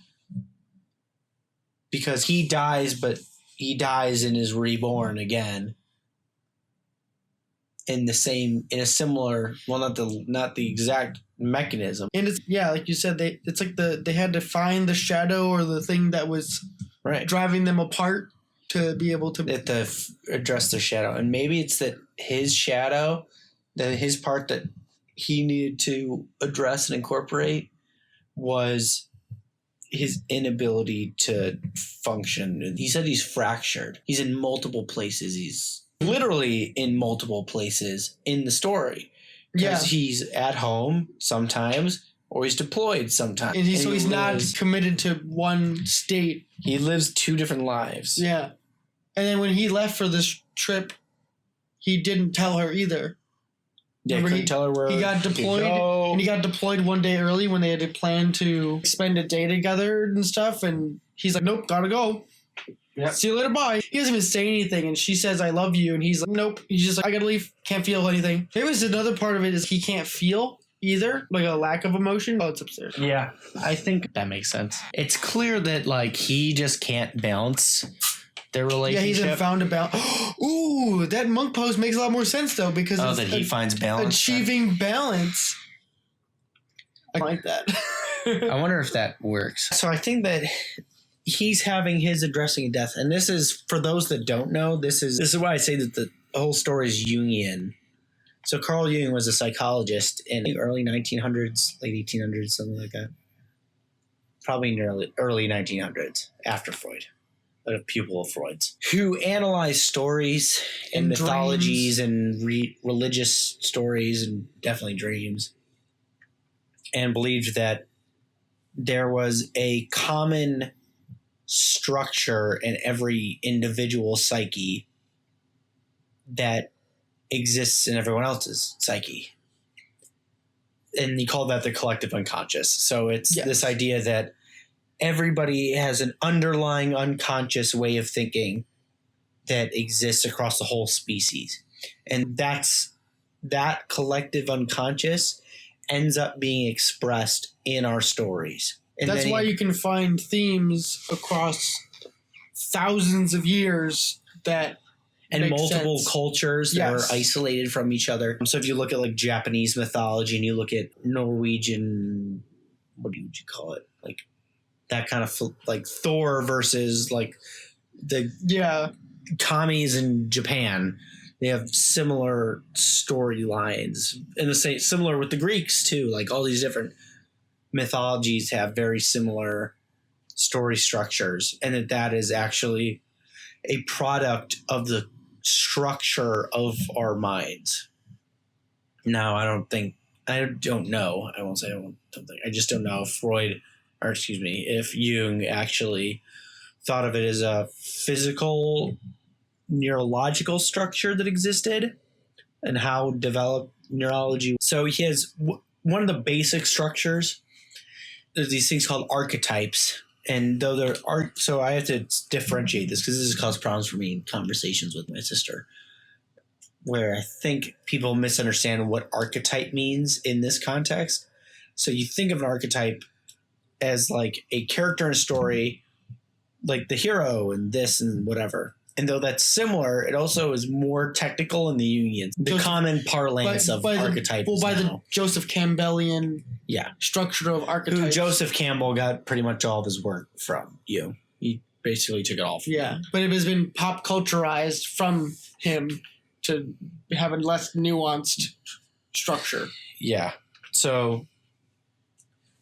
Because he dies, but he dies and is reborn again in a similar, well, not the exact mechanism. And it's, yeah, like you said, it's like they had to find the shadow or the thing that was driving them apart to be able to address the shadow. And maybe it's that his shadow, that his part that he needed to address and incorporate was his inability to function. He said he's fractured. He's in multiple places. He's literally in multiple places in the story. Because he's at home sometimes, or he's deployed sometimes. And he's not committed to one state. He lives two different lives. Yeah. And then when he left for this trip, he didn't tell her either. Yeah, couldn't tell her where he got deployed. And he got deployed one day early when they had to plan to spend a day together and stuff. And he's like, nope, gotta go. Yep. See you later, bye. He doesn't even say anything, and she says, I love you, and he's like, nope. He's just like, I gotta leave. Can't feel anything. Maybe it's another part of it is he can't feel either, like a lack of emotion. Oh, it's upstairs. Yeah, I think that makes sense. It's clear that, like, he just can't balance their relationship. Yeah, he hasn't found a balance. Ooh, that monk pose makes a lot more sense, though, because that he finds balance. Achieving balance. I like that. I wonder if that works. So I think that he's having his addressing of death. And this is, for those that don't know, this is why I say that the whole story is Jungian. So Carl Jung was a psychologist in the early 1900s, late 1800s, something like that. Probably in the early 1900s, after Freud, but a pupil of Freud's, who analyzed stories and mythologies and religious stories and definitely dreams, and believed that there was a common structure in every individual psyche that exists in everyone else's psyche. And he called that the collective unconscious. So it's this idea that everybody has an underlying unconscious way of thinking that exists across the whole species. And that collective unconscious ends up being expressed in our stories. And that's why you can find themes across thousands of years that and multiple cultures that are isolated from each other. So if you look at like Japanese mythology and you look at Norwegian, what would you call it? Like that kind of like Thor versus like the commies in Japan. They have similar storylines, and similar with the Greeks too. Like all these different mythologies have very similar story structures, and that is actually a product of the structure of our minds. Now, I don't know. I won't say I don't think. I just don't know if if Jung actually thought of it as a physical neurological structure that existed and how developed neurology. So he has one of the basic structures. There's these things called archetypes. And though there are, so I have to differentiate this because this has caused problems for me in conversations with my sister, where I think people misunderstand what archetype means in this context. So you think of an archetype as like a character in a story, like the hero and this and whatever. And though that's similar, it also is more technical in the Jungian, the common parlance of archetypes. By the Joseph Campbellian structure of archetypes. Who Joseph Campbell got pretty much all of his work from. He basically took it all from you. But it has been pop culturized from him to have a less nuanced structure. Yeah. So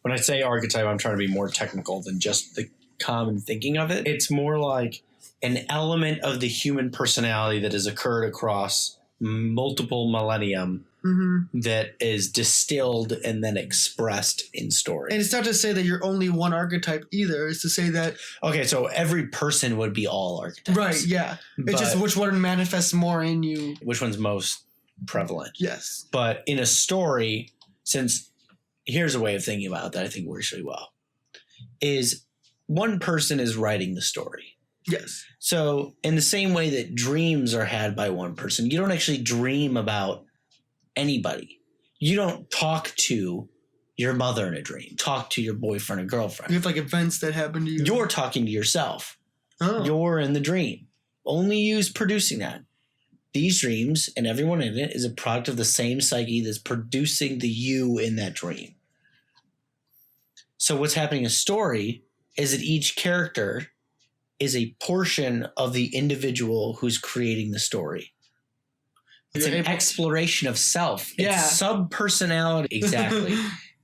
when I say archetype, I'm trying to be more technical than just the common thinking of it. It's more like an element of the human personality that has occurred across multiple millennium that is distilled and then expressed in story. And it's not to say that you're only one archetype either. It's to say that... Okay, so every person would be all archetypes. Right, yeah. It's just which one manifests more in you. Which one's most prevalent. Yes. But in a story, since here's a way of thinking about it that I think works really well, is one person is writing the story. Yes. So in the same way that dreams are had by one person, you don't actually dream about anybody. You don't talk to your mother in a dream, talk to your boyfriend or girlfriend. You have like events that happen to you. You're talking to yourself. Oh. You're in the dream. Only you's producing that. These dreams and everyone in it is a product of the same psyche that's producing the you in that dream. So what's happening in a story is that each character is a portion of the individual who's creating the story. It's an exploration of self. Yeah. It's sub-personality. Exactly.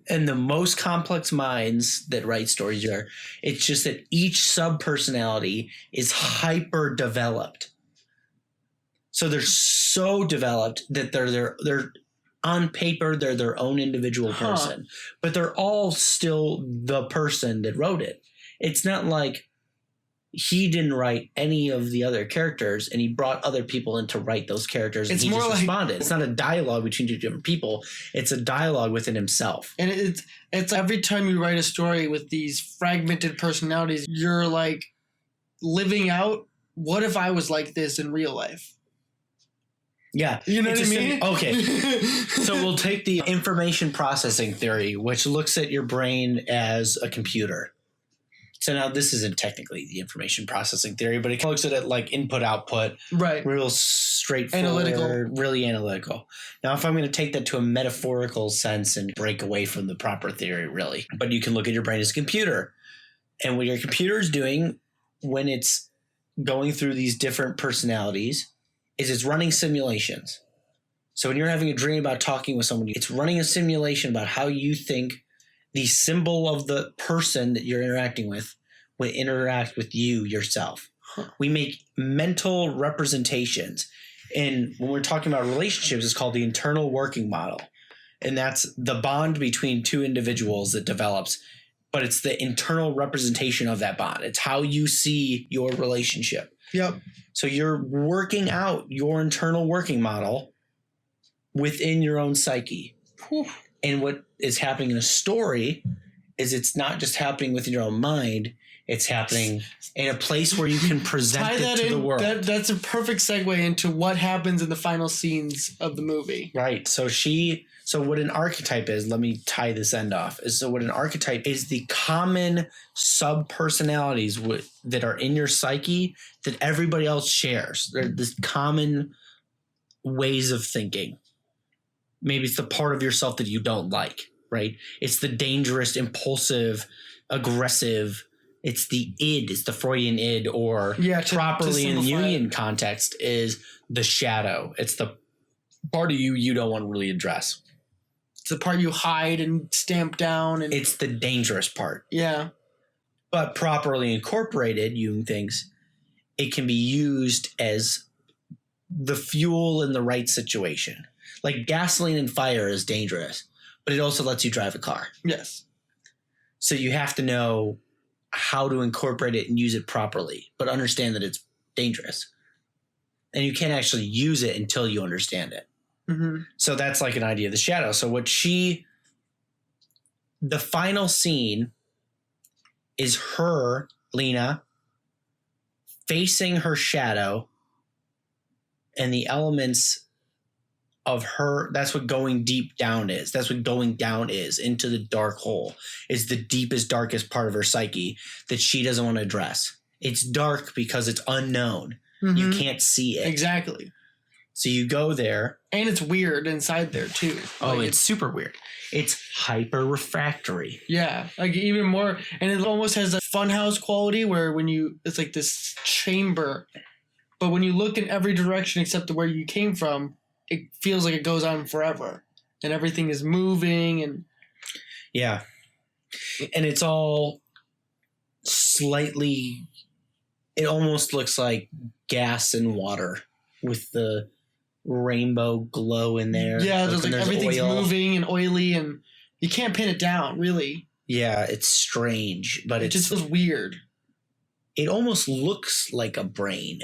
And the most complex minds that write stories are, it's just that each sub-personality is hyper-developed. So they're so developed that they're on paper, they're their own individual person. But they're all still the person that wrote it. It's not like he didn't write any of the other characters and he brought other people in to write those characters and he just responded. It's not a dialogue between two different people. It's a dialogue within himself. And it's every time you write a story with these fragmented personalities, you're like living out, what if I was like this in real life? Yeah. You know what I mean? Okay. So we'll take the information processing theory, which looks at your brain as a computer. So now this isn't technically the information processing theory, but it looks at it like input, output. Right. Real straightforward. Really analytical. Now, if I'm going to take that to a metaphorical sense and break away from the proper theory, really. But you can look at your brain as a computer. And what your computer is doing when it's going through these different personalities is it's running simulations. So when you're having a dream about talking with someone, it's running a simulation about how you think the symbol of the person that you're interacting with will interact with you yourself. We make mental representations. And when we're talking about relationships, it's called the internal working model. And that's the bond between two individuals that develops, but it's the internal representation of that bond. It's how you see your relationship. Yep. So you're working out your internal working model within your own psyche. Whew. And what is happening in a story is it's not just happening within your own mind. It's happening in a place where you can present it to the world. That's a perfect segue into what happens in the final scenes of the movie. Right. So what an archetype is, let me tie this end off, what an archetype is the common sub-personalities that are in your psyche that everybody else shares. They're this common ways of thinking. Maybe it's the part of yourself that you don't like, right? It's the dangerous, impulsive, aggressive. It's the id. It's the Freudian id, or properly in the Jungian context is the shadow. It's the part of you don't want to really address. It's the part you hide and stamp down. And it's the dangerous part. Yeah. But properly incorporated, Jung thinks, it can be used as the fuel in the right situation. Like gasoline and fire is dangerous, but it also lets you drive a car. Yes. So you have to know how to incorporate it and use it properly, but understand that it's dangerous. And you can't actually use it until you understand it. Mm-hmm. So that's like an idea of the shadow. So the final scene is her, Lena, facing her shadow and the elements of her. That's what going deep down is. That's what going down is, into the dark hole, is the deepest, darkest part of her psyche that she doesn't want to address. It's dark because it's unknown. Mm-hmm. You can't see it. Exactly. So you go there. And it's weird inside there too. Oh, it's super weird. It's hyper refractory. Yeah, like even more, and it almost has a funhouse quality where it's like this chamber, but when you look in every direction except where you came from, it feels like it goes on forever, and everything is moving, and yeah, and it's all slightly. It almost looks like gas and water with the rainbow glow in there. Yeah, like everything's oil. moving and oily, and you can't pin it down, really. Yeah, it's strange, but it just feels weird. It almost looks like a brain.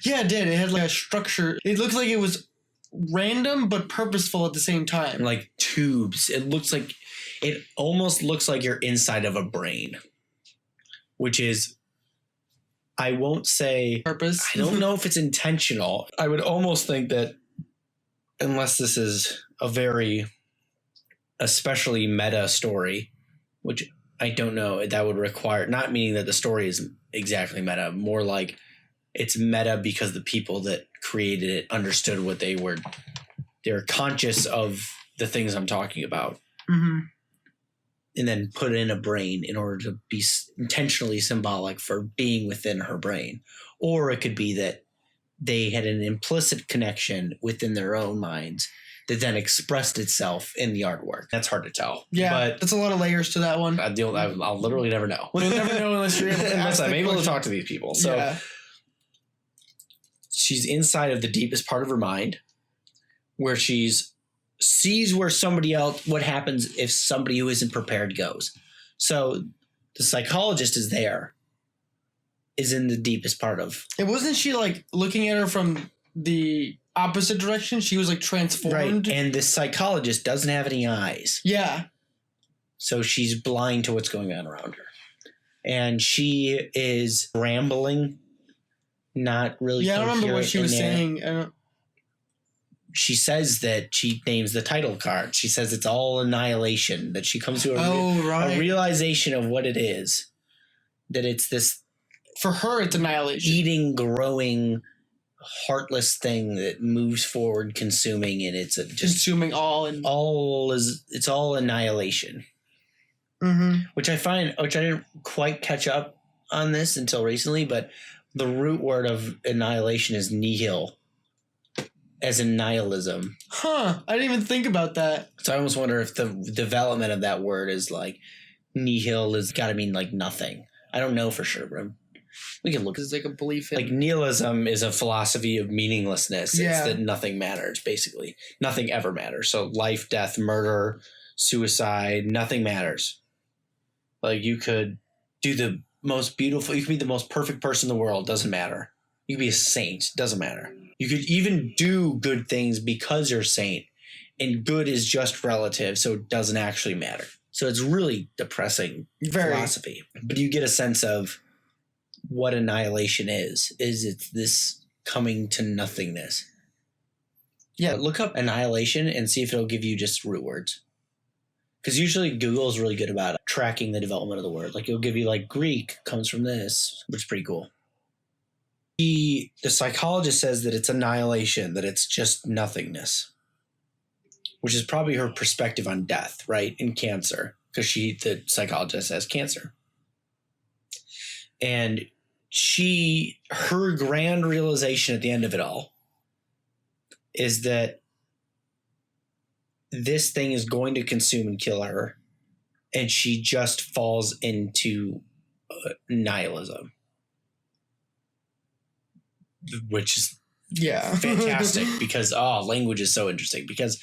Yeah, it did. It had like a structure. It looked like it was random but purposeful at the same time. Like tubes. It almost looks like you're inside of a brain, which is, I won't say purpose. I don't know if it's intentional. I would almost think that, unless this is a very especially meta story, which I don't know, that would require, not meaning that the story is exactly meta, more like it's meta because the people that created it understood what they were conscious of the things I'm talking about. Mm-hmm. And then put it in a brain in order to be intentionally symbolic for being within her brain. Or it could be that they had an implicit connection within their own minds that then expressed itself in the artwork. That's hard to tell. Yeah, but that's a lot of layers to that one. I'll literally never know. We'll never know unless you're able to unless I'm able to question. talk to these people. So she's inside of the deepest part of her mind, where she's sees where somebody else, what happens if somebody who isn't prepared goes. So the psychologist is in the deepest part of. It wasn't she like looking at her from the opposite direction? She was like transformed. Right. And the psychologist doesn't have any eyes. Yeah. So she's blind to what's going on around her. And she is rambling, not really. Yeah, I don't remember what she was saying. She says that she names the title card. She says it's all annihilation, that she comes to a realization of what it is, that it's this. For her, it's annihilation. Eating, growing, heartless thing that moves forward, consuming, and it's just consuming all. And it's all annihilation. Mm-hmm. Which I didn't quite catch up on this until recently, but the root word of annihilation is nihil. As in nihilism. Huh. I didn't even think about that. So I almost wonder if the development of that word is like nihil has got to mean like nothing. I don't know for sure, but we can look. It's like a belief in. Like nihilism is a philosophy of meaninglessness. Yeah. It's that nothing matters, basically. Nothing ever matters. So life, death, murder, suicide, nothing matters. Like you could do the most beautiful, you could be the most perfect person in the world, doesn't matter. You could be a saint, doesn't matter. You could even do good things because you're a saint, and good is just relative, so it doesn't actually matter. So it's really depressing philosophy. But you get a sense of what annihilation is. It's this coming to nothingness. Yeah, look up annihilation and see if it'll give you just root words. Because usually Google is really good about tracking the development of the word. Like it'll give you like Greek comes from this, which is pretty cool. The psychologist says that it's annihilation, that it's just nothingness, which is probably her perspective on death, right? And cancer, because the psychologist has cancer. And her grand realization at the end of it all is that this thing is going to consume and kill her, and she just falls into nihilism. Which is fantastic because language is so interesting, because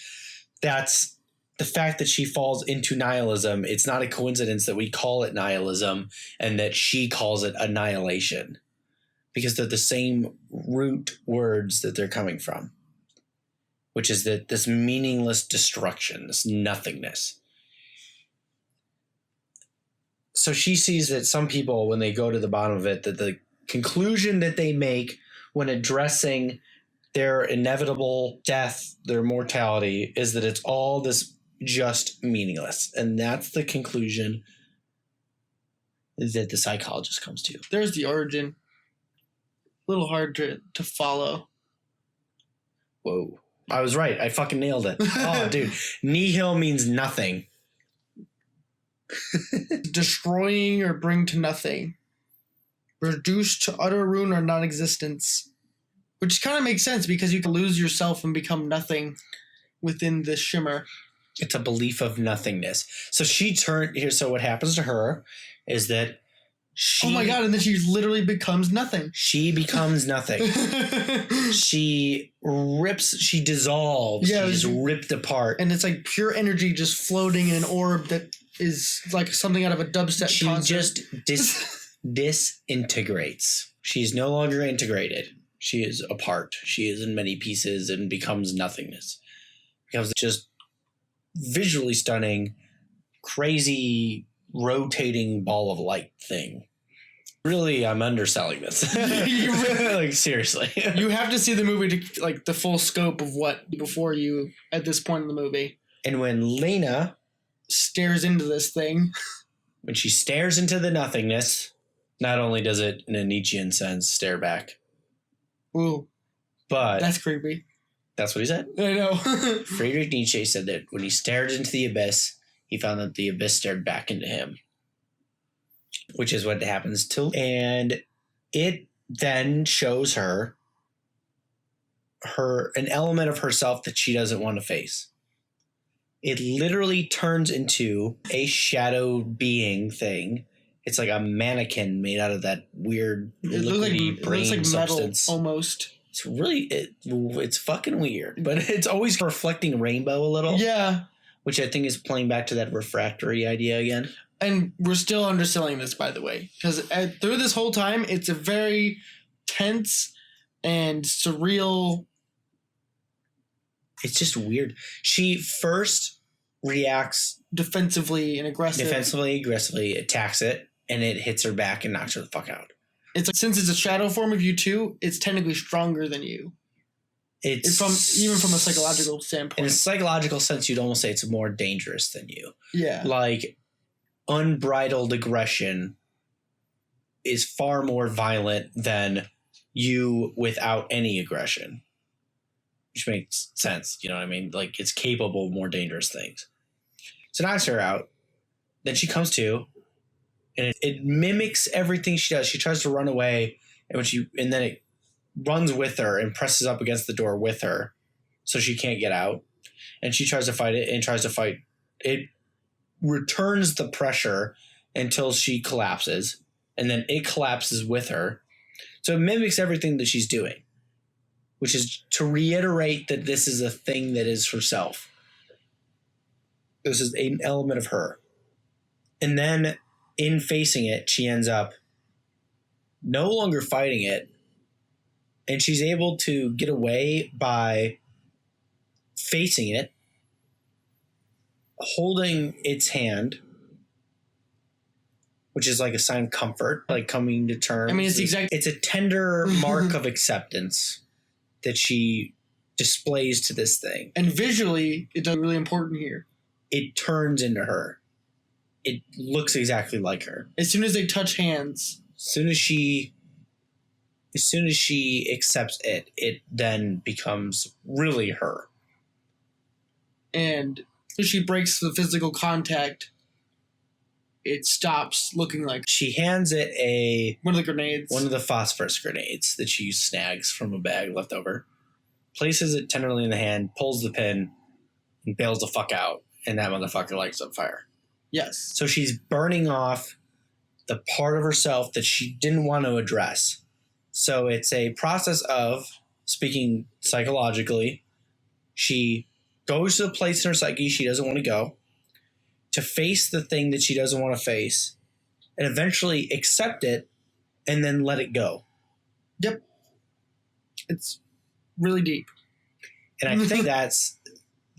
that's the fact that she falls into nihilism, it's not a coincidence that we call it nihilism and that she calls it annihilation, because they're the same root words that they're coming from, which is that this meaningless destruction, this nothingness. So she sees that some people, when they go to the bottom of it, that the conclusion that they make when addressing their inevitable death, their mortality, is that it's all this just meaningless. And that's the conclusion that the psychologist comes to. There's the origin. A little hard to follow. Whoa. I was right. I fucking nailed it. Oh, dude. Nihil means nothing. Destroying or bring to nothing. Reduced to utter ruin or non-existence. Which kind of makes sense because you can lose yourself and become nothing within this shimmer. It's a belief of nothingness. So she turned here. So what happens to her is that she... Oh my God, and then she literally becomes nothing. She becomes nothing. She dissolves. Yeah, she's ripped apart. And it's like pure energy just floating in an orb that is like something out of a dubstep concert. She just disintegrates. She's no longer integrated. She is apart. She is in many pieces and becomes nothingness. Becomes just visually stunning, crazy, rotating ball of light thing. Really, I'm underselling this. Like, seriously. You have to see the movie to like the full scope of what before you at this point in the movie. And when Lena stares into this thing, when she stares into the nothingness, not only does it, in a Nietzschean sense, stare back. Ooh, but that's creepy. That's what he said. I know. Friedrich Nietzsche said that when he stared into the abyss, he found that the abyss stared back into him, which is what happens to. And it then shows her an element of herself that she doesn't want to face. It literally turns into a shadow being thing. It's like a mannequin made out of that weird liquidy brain substance. Metal, almost. It's really it's fucking weird, but it's always reflecting rainbow a little. Yeah, which I think is playing back to that refractory idea again. And we're still underselling this, by the way, because through this whole time, it's a very tense and surreal. It's just weird. She first reacts defensively and aggressively, attacks it, and it hits her back and knocks her the fuck out. It's like, since it's a shadow form of you too, it's technically stronger than you. It's even from a psychological standpoint. In a psychological sense, you'd almost say it's more dangerous than you. Yeah. Like, unbridled aggression is far more violent than you without any aggression. Which makes sense, you know what I mean? Like, it's capable of more dangerous things. So knocks her out. Then she comes to, and it mimics everything she does. She tries to run away, and then it runs with her and presses up against the door with her, so she can't get out. And she tries to fight it and tries to fight. It returns the pressure until she collapses, and then it collapses with her. So it mimics everything that she's doing, which is to reiterate that this is a thing that is herself. This is an element of her. And then in facing it, she ends up no longer fighting it, and she's able to get away by facing it, holding its hand, which is like a sign of comfort, like coming to terms. I mean, it's a tender mark of acceptance that she displays to this thing. And visually, it's really important here. It turns into her. It looks exactly like her. As soon as they touch hands. As soon as she accepts it, it then becomes really her. And if she breaks the physical contact, it stops looking like... She hands it one of the grenades. One of the phosphorus grenades that she snags from a bag left over. Places it tenderly in the hand, pulls the pin, and bails the fuck out. And that motherfucker lights up fire. Yes. So she's burning off the part of herself that she didn't want to address. So it's a process of, speaking psychologically, she goes to the place in her psyche she doesn't want to go, to face the thing that she doesn't want to face, and eventually accept it and then let it go. Yep. It's really deep. And I think that's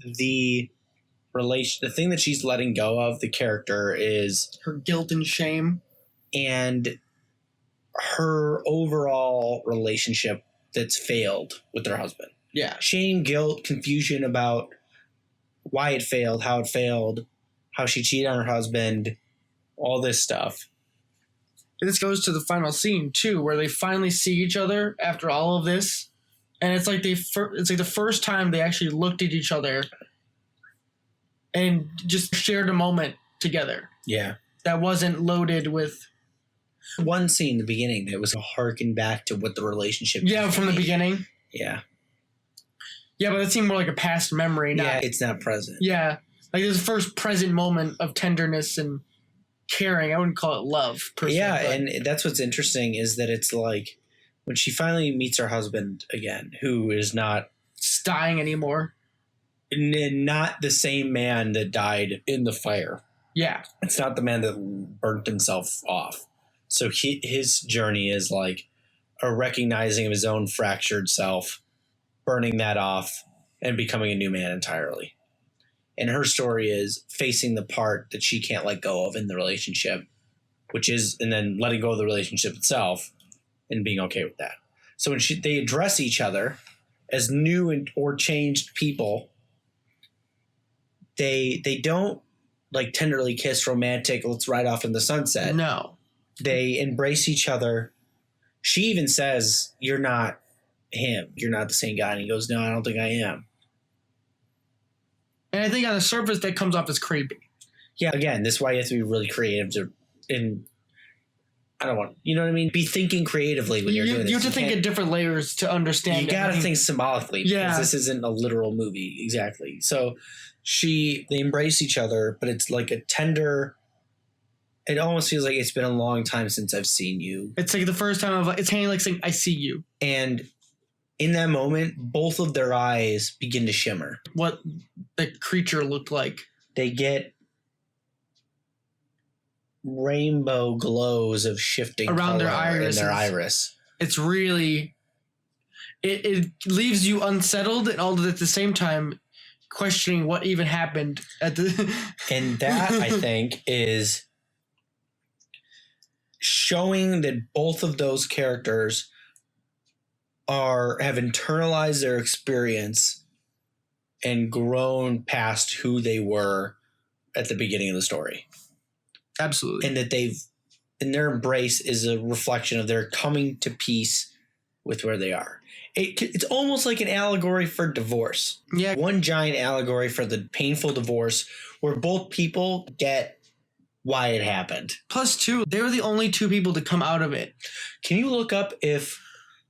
the thing that she's letting go of, the character, is her guilt and shame. And her overall relationship that's failed with her husband. Yeah. Shame, guilt, confusion about why it failed, how it failed, how she cheated on her husband, all this stuff. And this goes to the final scene too, where they finally see each other after all of this, and it's like it's like the first time they actually looked at each other and just shared a moment together. Yeah, that wasn't loaded with one scene in the beginning that was harken back to what the relationship. Yeah, from the beginning. Yeah. Yeah, but it seemed more like a past memory. Yeah, it's not present. Yeah, like this first present moment of tenderness and caring. I wouldn't call it love per se. Yeah, and that's what's interesting is that it's like when she finally meets her husband again, who is not dying anymore. Not the same man that died in the fire. Yeah. It's not the man that burnt himself off. So his journey is like a recognizing of his own fractured self, burning that off, and becoming a new man entirely. And her story is facing the part that she can't let go of in the relationship, which is, and then letting go of the relationship itself and being okay with that. So when they address each other as new or changed people, they don't like tenderly kiss, romantic, let's ride off in the sunset. No. They embrace each other. She even says, "You're not him. You're not the same guy." And he goes, "No, I don't think I am." And I think on the surface that comes off as creepy. Yeah, again, this is why you have to be really creative I don't want, you know what I mean? Be thinking creatively when you're doing this. You have to think in different layers to understand. You got to think symbolically. Yeah. Because this isn't a literal movie. Exactly. So they embrace each other, but it's like a tender, it almost feels like it's been a long time since I've seen you. It's like the first time it's hanging like saying, I see you. And in that moment, both of their eyes begin to shimmer. What the creature looked like. They get rainbow glows of shifting around their color iris. In their iris. It's really, it leaves you unsettled and all at the same time questioning what even happened at the. And that, I think, is showing that both of those characters have internalized their experience and grown past who they were at the beginning of the story. Absolutely. And that their embrace is a reflection of their coming to peace with where they are. It's almost like an allegory for divorce. Yeah. One giant allegory for the painful divorce where both people get why it happened. Plus, too, they were the only two people to come out of it. Can you look up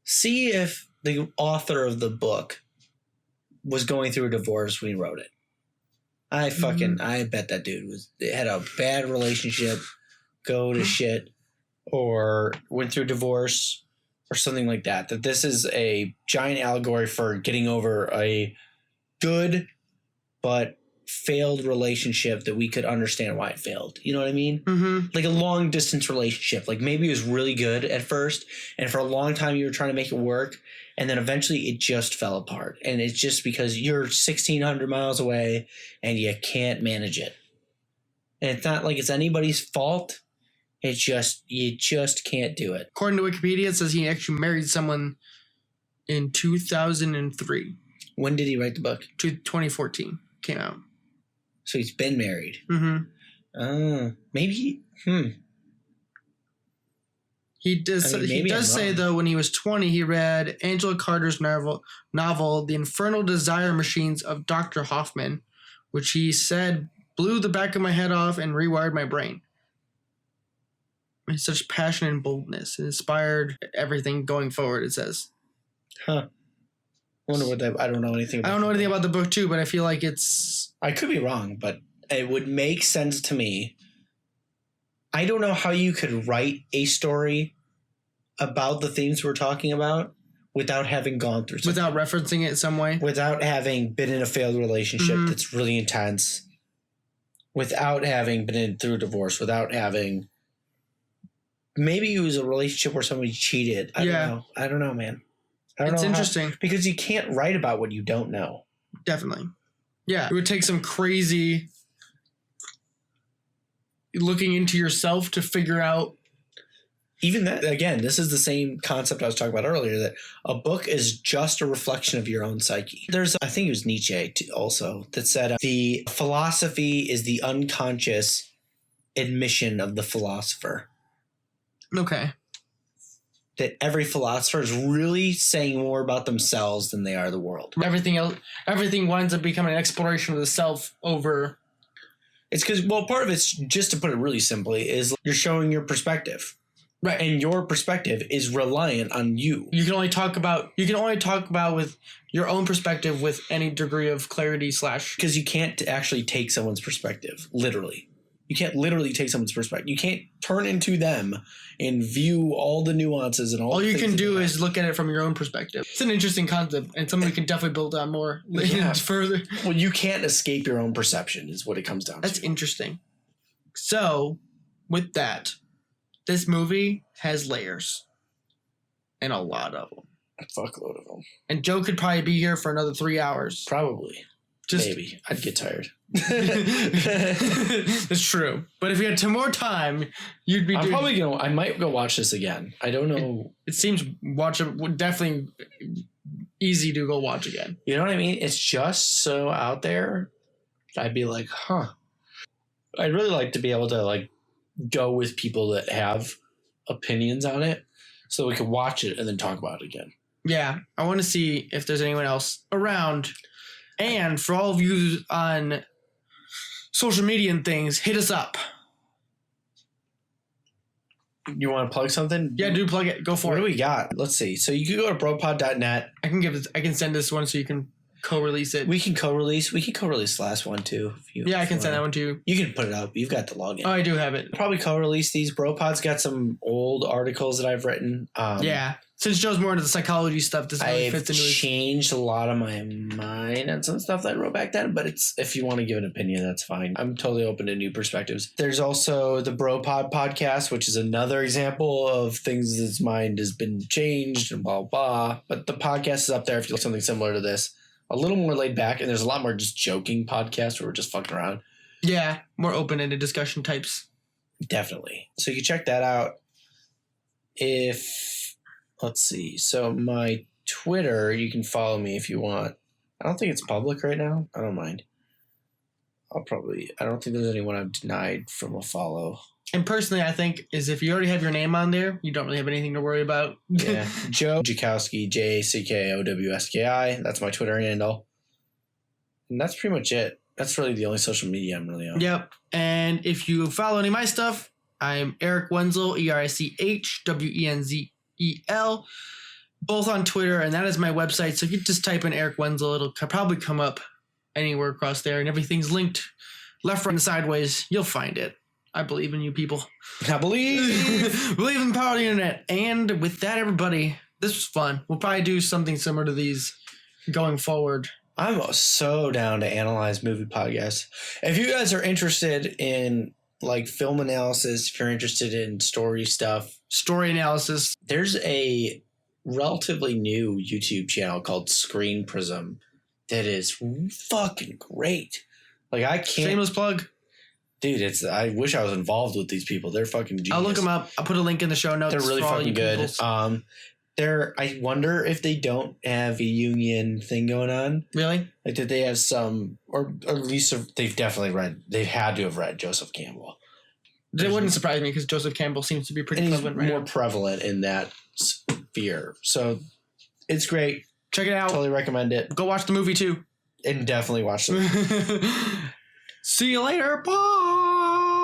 see if the author of the book was going through a divorce when he wrote it? I bet that dude had a bad relationship, go to shit, or went through divorce or something like that. That this is a giant allegory for getting over a good but failed relationship that we could understand why it failed. You know what I mean? Mm-hmm. Like a long distance relationship. Like maybe it was really good at first, and for a long time you were trying to make it work, and then eventually it just fell apart. And it's just because you're 1,600 miles away and you can't manage it. And it's not like it's anybody's fault. It's just, you just can't do it. According to Wikipedia, it says he actually married someone in 2003. When did he write the book? 2014 came out. So he's been married. Mm-hmm. Maybe. He does. He does say though, when he was 20, he read Angela Carter's novel, "The Infernal Desire Machines" of Dr. Hoffman, which he said blew the back of my head off and rewired my brain. Such passion and boldness. It inspired everything going forward. It says. Huh. I wonder what that. I don't know anything. I don't know anything about the book too, but I feel like it's. I could be wrong, but it would make sense to me. I don't know how you could write a story about the themes we're talking about without having gone through something. Without referencing it some way. Without having been in a failed relationship that's really intense. Without having been through a divorce. Without having... Maybe it was a relationship where somebody cheated. I don't know. I don't know, man. It's interesting. Because you can't write about what you don't know. Definitely. Yeah. It would take some crazy looking into yourself to figure out. Even that, again, this is the same concept I was talking about earlier, that a book is just a reflection of your own psyche. I think it was Nietzsche also, that said the philosophy is the unconscious admission of the philosopher. Okay. That every philosopher is really saying more about themselves than they are the world. Everything winds up becoming an exploration of the self over. It's because, well, part of it's, just to put it really simply, is you're showing your perspective. Right. And your perspective is reliant on you. You can only talk about with your own perspective with any degree of clarity / because you can't actually take someone's perspective, literally. You can't literally take someone's perspective. You can't turn into them and view all the nuances and all you can do is look at it from your own perspective. It's an interesting concept and something we can definitely build on more further. Well, you can't escape your own perception is what it comes down to. That's interesting. So, with that, this movie has layers. And a lot of them. A fuckload of them. And Joe could probably be here for another 3 hours. Probably. Maybe. I'd get tired. That's true. But if you had more time, you'd be I might go watch this again. I don't know. It seems definitely easy to go watch again. You know what I mean? It's just so out there. I'd be like, huh. I'd really like to be able to like go with people that have opinions on it so we can watch it and then talk about it again. Yeah. I want to see if there's anyone else around. And for all of you on social media and things, hit us up. You want to plug something? Yeah, do plug it. Go for it. What do we got? Let's see. So you can go to bropod.net. I can send this one so you can co-release it. We can co-release the last one too. I can send that one too. You can put it up. You've got the login. Oh, I do have it. Probably co-release these. Bropod's got some old articles that I've written. Yeah. Since Joe's more into the psychology stuff, this really fits into it. I've changed a lot of my mind on some stuff that I wrote back then, but if you want to give an opinion, that's fine. I'm totally open to new perspectives. There's also the Bropod podcast, which is another example of things that's mind has been changed and blah, blah. But the podcast is up there if you like something similar to this. A little more laid back, and there's a lot more just joking podcasts where we're just fucking around. Yeah, more open-ended discussion types. Definitely. So you can check that out. Let's see. So my Twitter, you can follow me if you want. I don't think it's public right now. I don't mind. I don't think there's anyone I've denied from a follow. And personally, I think is if you already have your name on there, you don't really have anything to worry about. Yeah. Joe Jakowski, JACKOWSKI. That's my Twitter handle. And that's pretty much it. That's really the only social media I'm really on. Yep. And if you follow any of my stuff, I'm Erich Wenzel, ErichWenzel, both on Twitter, and that is my website. So if you just type in Erich Wenzel, it'll probably come up anywhere across there, and everything's linked left, right, and sideways. You'll find it. I believe in you people. I believe. Believe in the power of the internet. And with that, everybody, this was fun. We'll probably do something similar to these going forward. I'm so down to analyze movie podcasts. If you guys are interested in like film analysis, if you're interested in story stuff, story analysis, there's a relatively new YouTube channel called Screen Prism that is fucking great. Like I can't. Shameless plug. Dude, I wish I was involved with these people. They're fucking genius. I'll look them up. I'll put a link in the show notes. They're really fucking good. I wonder if they don't have a Jungian thing going on. Really? Like, did they have some, or at least they've had to have read Joseph Campbell. It wouldn't surprise me because Joseph Campbell seems to be pretty prevalent right now. More prevalent in that sphere. So it's great. Check it out. Totally recommend it. Go watch the movie too. And definitely watch the movie. See you later. Bye.